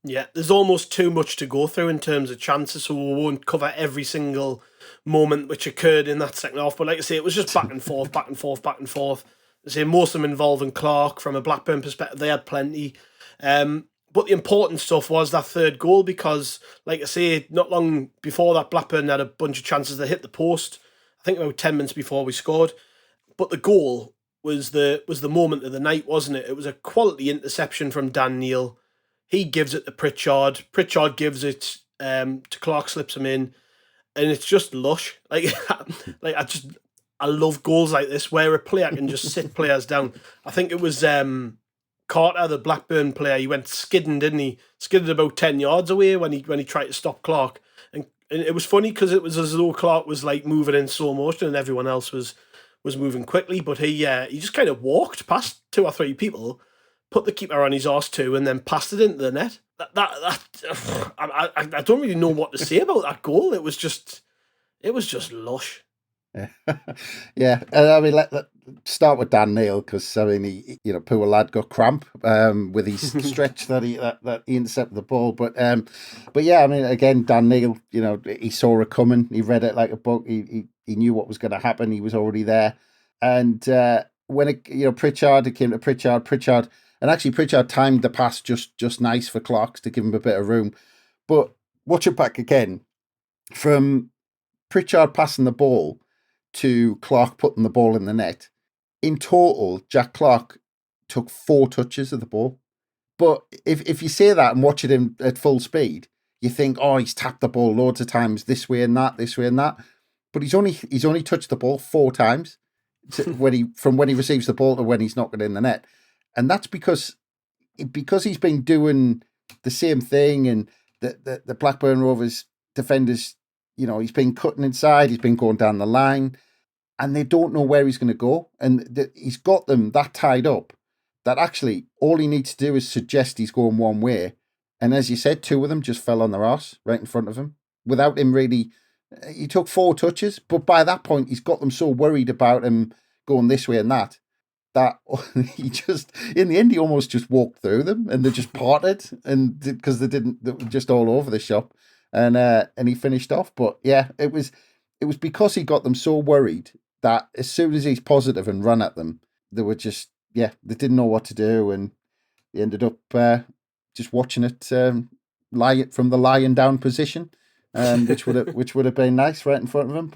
Yeah, there's almost too much to go through in terms of chances, so we won't cover every single moment which occurred in that second half. But like I say, it was just back and forth, back and forth, back and forth. I say most of them involving Clarke. From a Blackburn perspective, they had plenty. But the important stuff was that third goal, because, like I say, not long before that, Blackburn had a bunch of chances that hit the post. I think about 10 minutes before we scored. But the goal was the moment of the night, wasn't it? It was a quality interception from Dan Neil. He gives it to Pritchard. Pritchard gives it to Clarke, slips him in, and it's just lush. Like I love goals like this where a player can just sit players down. I think it was Carter, the Blackburn player. He went skidding, didn't he? Skidded about 10 yards away when he tried to stop Clarke, and it was funny because it was as though Clarke was like moving in slow motion and everyone else was moving quickly, but he just kind of walked past 2 or 3 people, put the keeper on his arse too, and then passed it into the net. I don't really know what to say about that goal. It was just lush. Yeah. I mean, let's start with Dan Neil, because I mean, he poor lad got cramp with his stretch that he intercepted the ball. But yeah, I mean, again, Dan Neil, he saw it coming. He read it like a book. He knew what was going to happen. He was already there. And when it came to Pritchard. And actually, Pritchard timed the pass just nice for Clarke to give him a bit of room. But watch it back again. From Pritchard passing the ball to Clarke putting the ball in the net, in total, Jack Clarke took 4 touches of the ball. But if you say that and watch it at full speed, you think, he's tapped the ball loads of times this way and that, this way and that. But he's only touched the ball 4 times from when he receives the ball to when he's knocking it in the net. And that's because he's been doing the same thing, and the Blackburn Rovers defenders, he's been cutting inside, he's been going down the line, and they don't know where he's going to go. And he's got them that tied up that actually all he needs to do is suggest he's going one way. And as you said, 2 of them just fell on their arse right in front of him without him really. He took 4 touches, but by that point, he's got them so worried about him going this way and that he just, in the end, he almost just walked through them, and they just parted, and because they were just all over the shop, and he finished off. But yeah, it was because he got them so worried that as soon as he's positive and run at them, they were just, they didn't know what to do, and they ended up just watching it lie from the lying down position, which would have been nice right in front of him.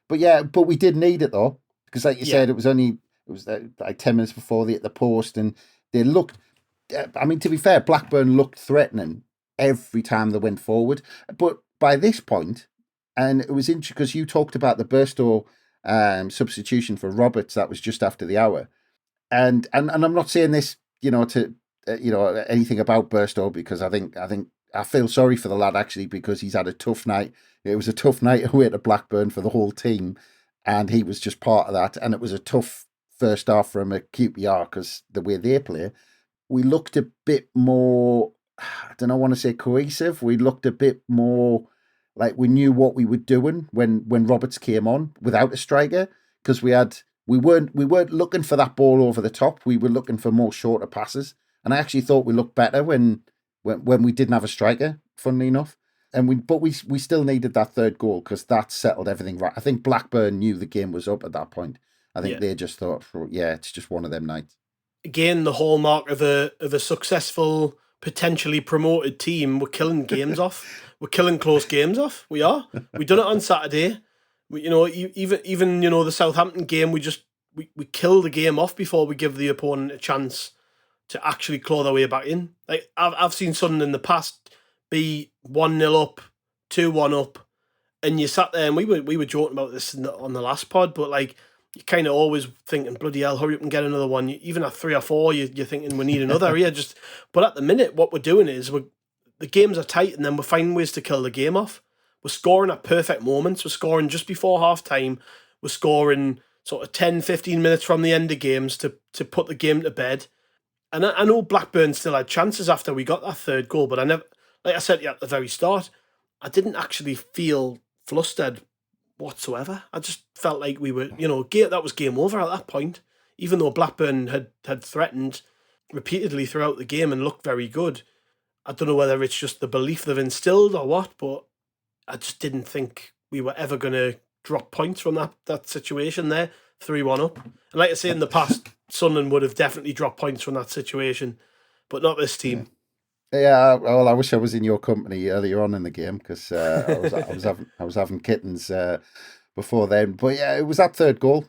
But we did need it though, because like you said, it was like 10 minutes before they hit the post, and they looked. I mean, to be fair, Blackburn looked threatening every time they went forward. But by this point, and it was interesting because you talked about the Burstow substitution for Roberts. That was just after the hour, and I'm not saying this, to anything about Burstow, because I think I feel sorry for the lad actually, because he's had a tough night. It was a tough night away to Blackburn for the whole team, and he was just part of that. And it was a tough first half from a QPR because the way they play, we looked a bit more, I don't want to say cohesive. We looked a bit more like we knew what we were doing when Roberts came on without a striker, because we had we weren't looking for that ball over the top. We were looking for more shorter passes. And I actually thought we looked better when we didn't have a striker, funnily enough. And we still needed that third goal because that settled everything right. I think Blackburn knew the game was up at that point. I think they just thought, yeah, it's just one of them nights. Again, the hallmark of a successful, potentially promoted team. We're killing games off. We're killing close games off. We are. We done it on Saturday. Even the Southampton game, we kill the game off before we give the opponent a chance to actually claw their way back in. Like I've seen Sunderland in the past be 1-0 up, 2-1 up, and you sat there and we were joking about this on the last pod, but like you're kind of always thinking, bloody hell, hurry up and get another one. Even at 3 or 4, you're thinking we need another. But at the minute, what we're doing is the games are tight, and then we're finding ways to kill the game off. We're scoring at perfect moments. We're scoring just before half time. We're scoring sort of 10, 15 minutes from the end of games to put the game to bed. And I know Blackburn still had chances after we got that third goal, but I never, like I said at the very start, I didn't actually feel flustered whatsoever. I just felt like we were, that was game over at that point. Even though Blackburn had threatened repeatedly throughout the game and looked very good. I don't know whether it's just the belief they've instilled or what, but I just didn't think we were ever going to drop points from that situation there, 3-1 up. And like I say, in the past, Sunderland would have definitely dropped points from that situation, but not this team. Yeah, well, I wish I was in your company earlier on in the game because I was having kittens before then. But yeah, it was that third goal.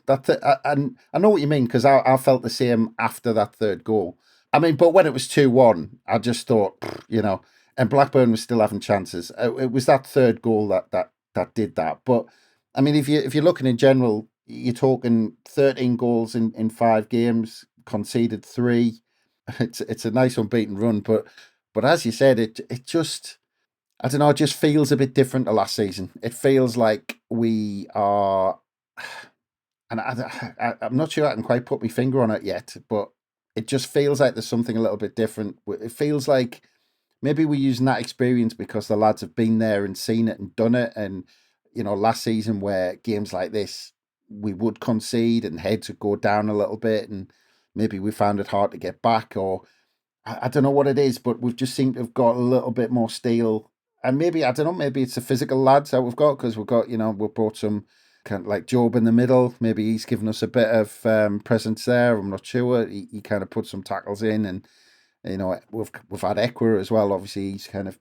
And I know what you mean because I felt the same after that third goal. I mean, but when it was 2-1, I just thought, and Blackburn was still having chances. It was that third goal that did that. But I mean, if you're looking in general, you're talking 13 goals in 5 games, conceded 3. It's a nice unbeaten run, but as you said, it just, I don't know, it just feels a bit different to last season. It feels like we are, and I'm not sure I can quite put my finger on it yet, but it just feels like there's something a little bit different. It feels like maybe we're using that experience because the lads have been there and seen it and done it. And, last season where games like this, we would concede and heads would go down a little bit and maybe we found it hard to get back, or I don't know what it is, but we've just seemed to have got a little bit more steel. And maybe, I don't know, maybe it's the physical lads that we've got because we've got, we've brought some kind of like Job in the middle. Maybe he's given us a bit of presence there. I'm not sure. He kind of put some tackles in, and we've had Ekwa as well. Obviously, he's kind of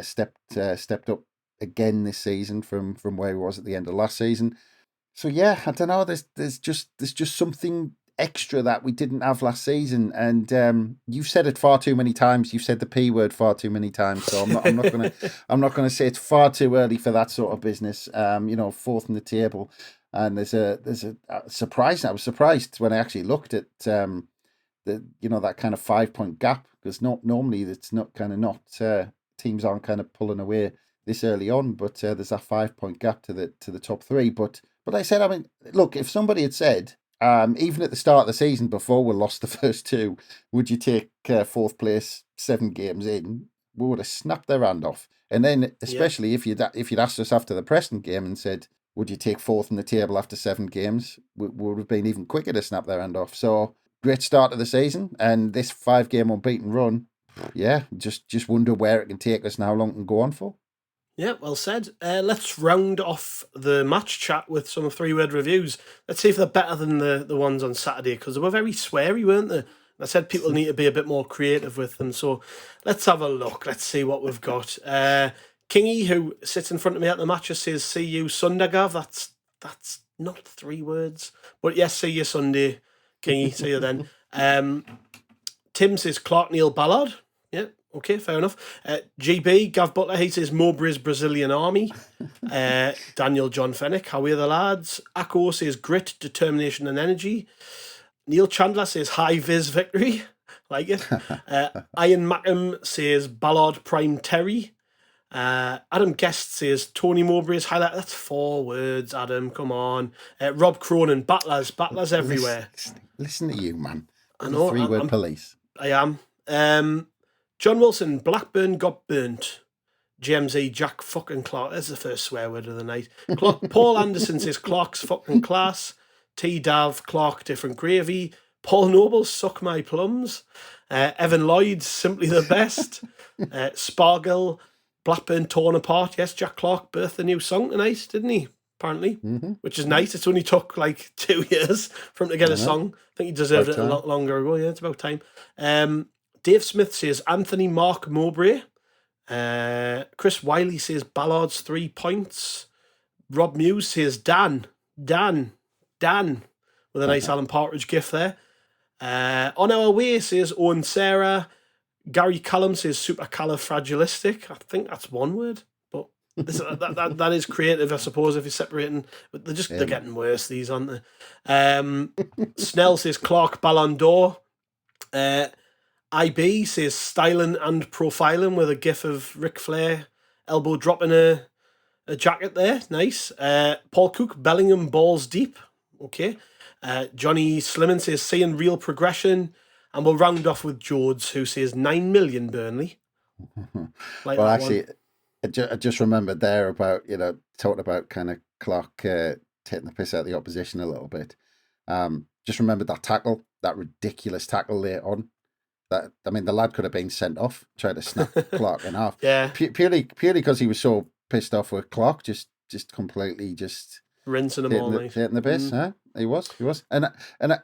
stepped up again this season from where he was at the end of last season. So yeah, I don't know. There's just something extra that we didn't have last season, and you've said it far too many times. You've said the P word far too many times. So I'm not gonna say it's far too early for that sort of business. Fourth in the table, and there's a surprise. I was surprised when I actually looked at that kind of 5-point gap, because normally it's not teams aren't kind of pulling away this early on, but there's that 5-point gap to the top 3. But I said, I mean, look, if somebody had said, even at the start of the season before we lost the first 2, would you take 4th place 7 games in? We would have snapped their hand off. And then, especially if you'd asked us after the Preston game and said, would you take 4th in the table after 7 games? We would have been even quicker to snap their hand off. So great start of the season, and this 5-game unbeaten run. Yeah, just wonder where it can take us and how long it can go on for. Yeah, well said. Let's round off the match chat with some 3-word reviews. Let's see if they're better than the ones on Saturday, because they were very sweary, weren't they? I said people need to be a bit more creative with them. So let's have a look. Let's see what we've got. Kingy, who sits in front of me at the match, says, "See you Sunday, Gav." That's not 3 words. But yes, see you Sunday, Kingy. See you then. Tim says, "Clarke Neil Ballard." Yeah. Okay, fair enough. GB, Gav Butler, he says Mowbray's Brazilian Army. Daniel John Fennick, how are the lads? Akko says grit, determination and energy. Neil Chandler says high vis victory. Like it. Ian Mackham says Ballard Prime Terry. Adam Guest says Tony Mowbray's highlight. That's 4 words, Adam, come on. Rob Cronin, battlers everywhere. Listen to you, man. I know. 3-word police. I am. John Wilson, Blackburn got burnt. GMZ, Jack fucking Clarke. That's the first swear word of the night. Paul Anderson says Clark's fucking class. T. Dav, Clarke, different gravy. Paul Noble, suck my plums. Evan Lloyd, simply the best. Spargle, Blackburn torn apart. Yes, Jack Clarke birthed a new song tonight, didn't he? Apparently, which is nice. It's only took like 2 years for him to get a song. I think he deserved it a lot longer ago. Yeah, it's about time. Dave Smith says Anthony Mark Mowbray. Chris Wiley says Ballard's 3 points. Rob Muse says Dan, with a nice Alan Partridge gif there. On our way says Owen Sarah. Gary Callum says supercalifragilistic. I think that's one word, but that is creative, I suppose, if you're separating. But they're getting worse, these, aren't they? Snell says Clarke Ballon d'Or. IB says styling and profiling with a gif of Ric Flair elbow dropping a jacket there. Nice. Paul Cook, Bellingham balls deep. Okay. Johnny Slimmon says seeing real progression. And we'll round off with George, who says 9 million Burnley. Well, actually, I just remembered there about, talking about kind of Clarke taking the piss out of the opposition a little bit. Just remembered that tackle, that ridiculous tackle later on. The lad could have been sent off, trying to snap Clarke in half. Yeah. Purely because he was so pissed off with Clarke, just completely just rinsing him all night. Hitting the piss, huh? He was. And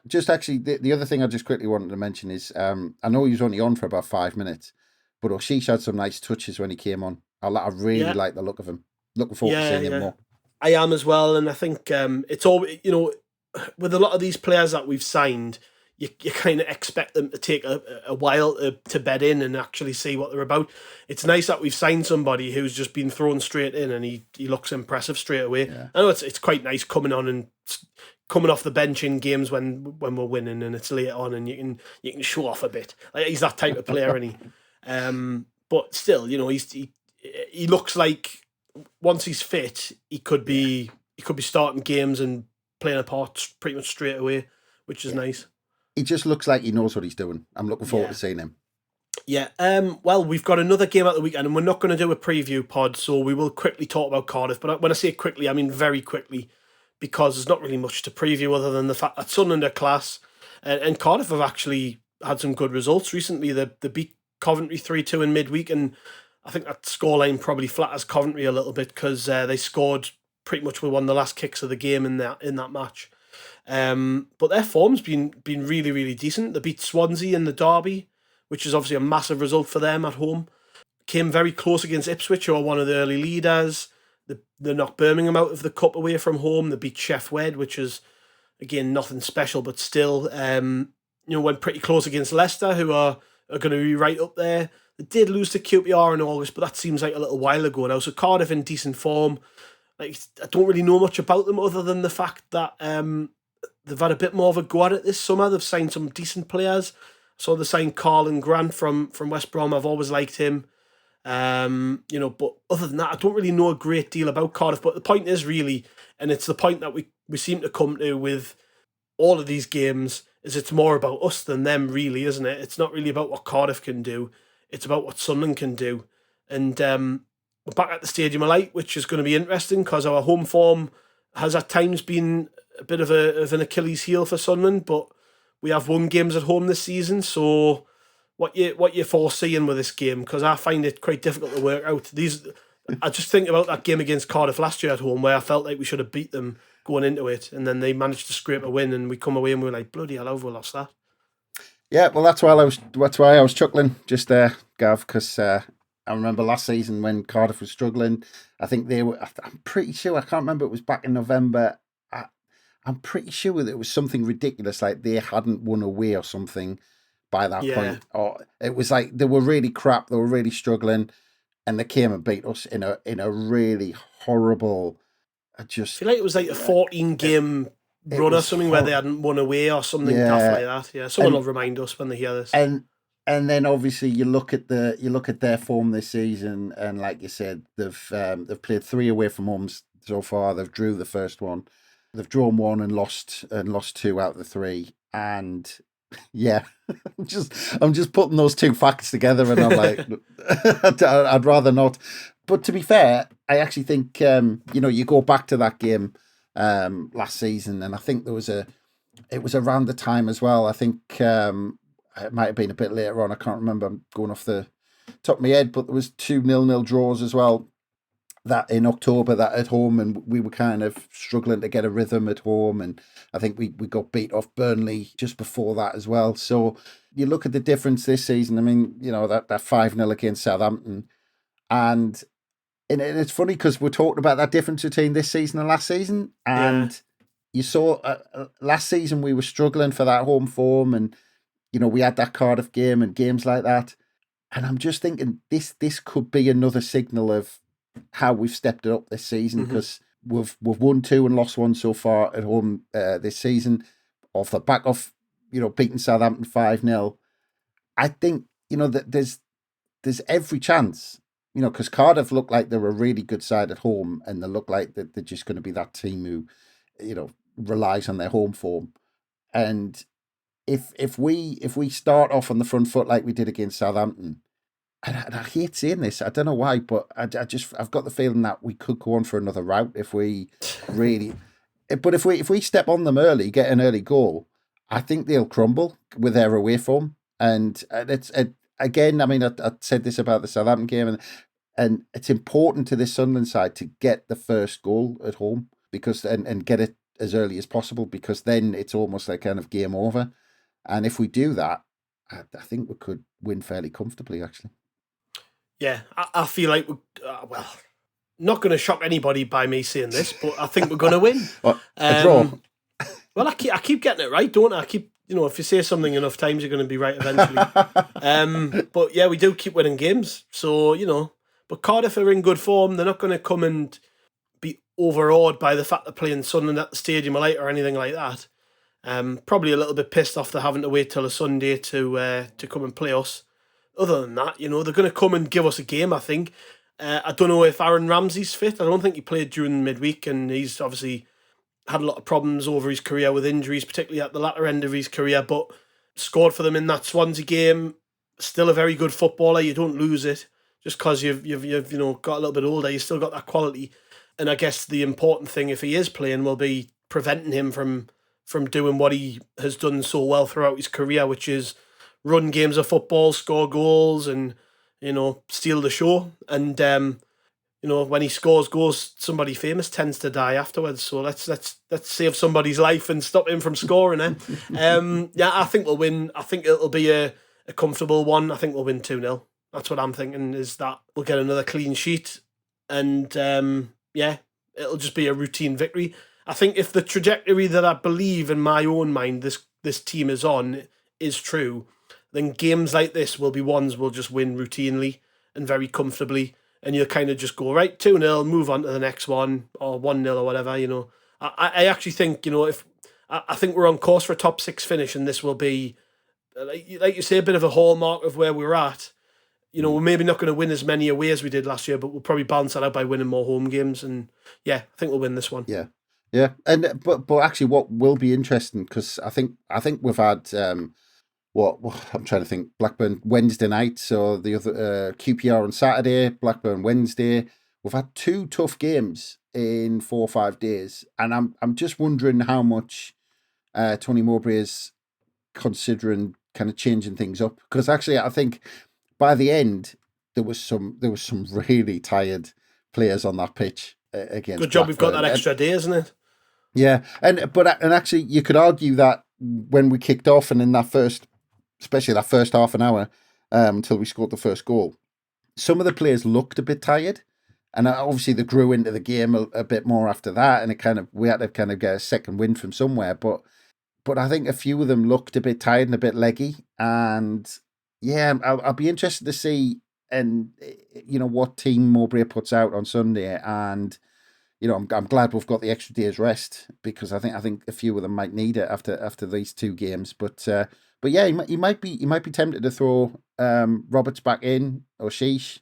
just actually, the other thing I just quickly wanted to mention is, I know he was only on for about 5 minutes, but Oshish had some nice touches when he came on. I really like the look of him. Looking forward to seeing him more. I am as well, and I think it's all, with a lot of these players that we've signed, you kind of expect them to take a while to bed in and actually see what they're about. It's nice that we've signed somebody who's just been thrown straight in and he looks impressive straight away. Yeah. I know it's quite nice coming on and coming off the bench in games when we're winning and it's late on and you can show off a bit. Like, he's that type of player, and he. But still, he looks like once he's fit, he could be starting games and playing a part pretty much straight away, which is nice. He just looks like he knows what he's doing. I'm looking forward to seeing him. Yeah. Well, we've got another game at the weekend, and we're not going to do a preview pod, so we will quickly talk about Cardiff. But when I say quickly, I mean very quickly, because there's not really much to preview other than the fact that Sunderland are class, and Cardiff have actually had some good results recently. They beat Coventry 3-2 in midweek, and I think that scoreline probably flatters Coventry a little bit because they scored pretty much with one of the last kicks of the game in that match. But their form's been really, really decent. They beat Swansea in the derby, which is obviously a massive result for them at home. Came very close against Ipswich, who are one of the early leaders. They knocked Birmingham out of the cup away from home. They beat Sheff Wed, which is, again, nothing special, but still, went pretty close against Leicester, who are going to be right up there. They did lose to QPR in August, but that seems like a little while ago now. So Cardiff in decent form. Like, I don't really know much about them other than the fact that they've had a bit more of a go at it this summer. They've signed some decent players. So they signed Carlin Grant from West Brom. I've always liked him. But other than that, I don't really know a great deal about Cardiff. But the point is really, and it's the point that we seem to come to with all of these games, is it's more about us than them, really, isn't it? It's not really about what Cardiff can do. It's about what Sunderland can do. And we're back at the Stadium of Light, which is going to be interesting because our home form has at times been a bit of an Achilles heel for Sunderland, but we have won games at home this season. So what you're foreseeing with this game, because I find it quite difficult to work out. I just think about that game against Cardiff last year at home, where I felt like we should have beat them going into it, and then they managed to scrape a win, and we come away and we were like, bloody hell, we lost that. Yeah, well, that's why I was chuckling just there, Gav, because I remember last season when Cardiff was struggling. I think I'm pretty sure, I can't remember, it was back in November. I'm pretty sure that it was something ridiculous, like they hadn't won away or something by that point. Or it was like they were really crap, they were really struggling, and they came and beat us in a really horrible. I feel like it was like a 14-game run or something where they hadn't won away or something daft like that. Yeah, someone will remind us when they hear this. And then obviously you look at their form this season, and like you said, they've played 3 away from home so far. They've drew the first one, they've drawn 1 and lost 2 out of the 3. And yeah, I'm just putting those 2 facts together, and I'm like, I'd rather not. But to be fair, I actually think you go back to that game last season, and I think it was around the time as well. I think it might have been a bit later on. I can't remember. I'm going off the top of my head, but there was 2 0-0 draws as well. That in October, that at home, and we were kind of struggling to get a rhythm at home, and I think we got beat off Burnley just before that as well. So you look at the difference this season. I mean, that 5-0 against Southampton, and it's funny because we're talking about that difference between this season and last season, and you saw last season we were struggling for that home form, and we had that Cardiff game and games like that, and I'm just thinking this could be another signal of how we've stepped it up this season, because we've won 2 and lost 1 so far at home this season, off the back of beating Southampton 5-0. I think that there's every chance, because Cardiff look like they're a really good side at home, and they look like they're just going to be that team who relies on their home form. And if we start off on the front foot like we did against Southampton, and I hate saying this, I don't know why, but I've got the feeling that we could go on for another route if we really. But if we step on them early, get an early goal, I think they'll crumble with their away form. And it's again, I mean, I said this about the Southampton game, and it's important to this Sunderland side to get the first goal at home, because and get it as early as possible, because then it's almost like kind of game over. And if we do that, I think we could win fairly comfortably, actually. Yeah, I feel like we're not going to shock anybody by me saying this, but I think we're going to win. A draw. Well, I keep getting it right, don't I? I keep, if you say something enough times, you're going to be right eventually. But yeah, we do keep winning games. So, but Cardiff are in good form. They're not going to come and be overawed by the fact they're playing Sunderland at the stadium late or anything like that. Probably a little bit pissed off they're having to wait till a Sunday to come and play us. Other than that, they're going to come and give us a game, I think. I don't know if Aaron Ramsey's fit. I don't think he played during midweek, and he's obviously had a lot of problems over his career with injuries, particularly at the latter end of his career, but scored for them in that Swansea game. Still a very good footballer. You don't lose it just because you've got a little bit older. You still got that quality. And I guess the important thing, if he is playing, will be preventing him from doing what he has done so well throughout his career, which is run games of football, score goals, and steal the show. And when he scores goals, somebody famous tends to die afterwards. So let's save somebody's life and stop him from scoring. Yeah, I think we'll win. I think it'll be a comfortable one. I think we'll win 2-0. That's what I'm thinking, is that we'll get another clean sheet, and it'll just be a routine victory. I think if the trajectory that I believe in my own mind this team is on is true, then games like this will be ones we'll just win routinely and very comfortably, and you'll kind of just go, right, 2-0, move on to the next one, or 1-0 or whatever. I actually think, if I think we're on course for a top 6 finish, and this will be, like you say, a bit of a hallmark of where we're at. We're maybe not going to win as many away as we did last year, but we'll probably balance that out by winning more home games. And yeah, I think we'll win this one. Yeah. And but actually, what will be interesting, because I think we've had what I'm trying to think, Blackburn Wednesday night, so the other QPR on Saturday, Blackburn Wednesday. We've had 2 tough games in 4 or 5 days, and I'm just wondering how much Tony Mowbray is considering kind of changing things up, because actually I think by the end there was some really tired players on that pitch against. Good job, Blackburn. We've got that extra day, isn't it? Yeah, and actually you could argue that when we kicked off, and in that especially that first half an hour until we scored the first goal, some of the players looked a bit tired, and obviously they grew into the game a bit more after that, and we had to kind of get a second wind from somewhere, but I think a few of them looked a bit tired and a bit leggy, and yeah, I'll be interested to see, and what team Mowbray puts out on Sunday, and I'm glad we've got the extra day's rest, because I think a few of them might need it after these 2 games. But yeah, he might be tempted to throw Roberts back in, or Sheesh.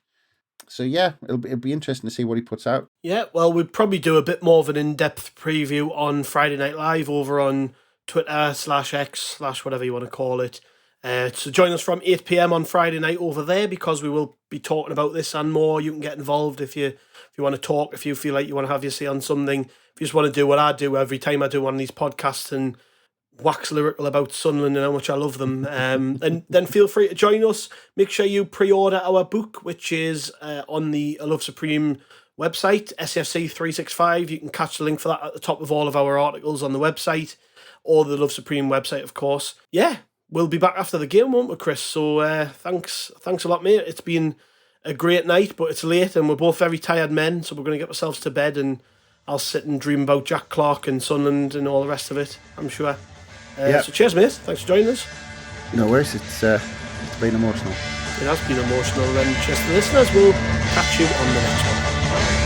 So yeah, it'll be interesting to see what he puts out. Yeah, well, we'll probably do a bit more of an in-depth preview on Friday Night Live over on Twitter /X / whatever you want to call it. So join us from 8 p.m. on Friday night over there, because we will be talking about this and more. You can get involved if you want to talk, if you feel like you want to have your say on something, if you just want to do what I do every time I do one of these podcasts and wax lyrical about Sunderland and how much I love them, and then feel free to join us. Make sure you pre-order our book, which is on the I Love Supreme website, SFC 365. You can catch the link for that at the top of all of our articles on the website, or the Love Supreme website, of course. Yeah, we'll be back after the game, won't we, Chris? So thanks a lot, mate. It's been a great night, but it's late and we're both very tired men, so we're going to get ourselves to bed, and I'll sit and dream about Jack Clarke and Sunderland and all the rest of it, I'm sure. So cheers, mate. Thanks for joining us. No worries. It's been emotional. It has been emotional, and cheers to the listeners. We'll catch you on the next one.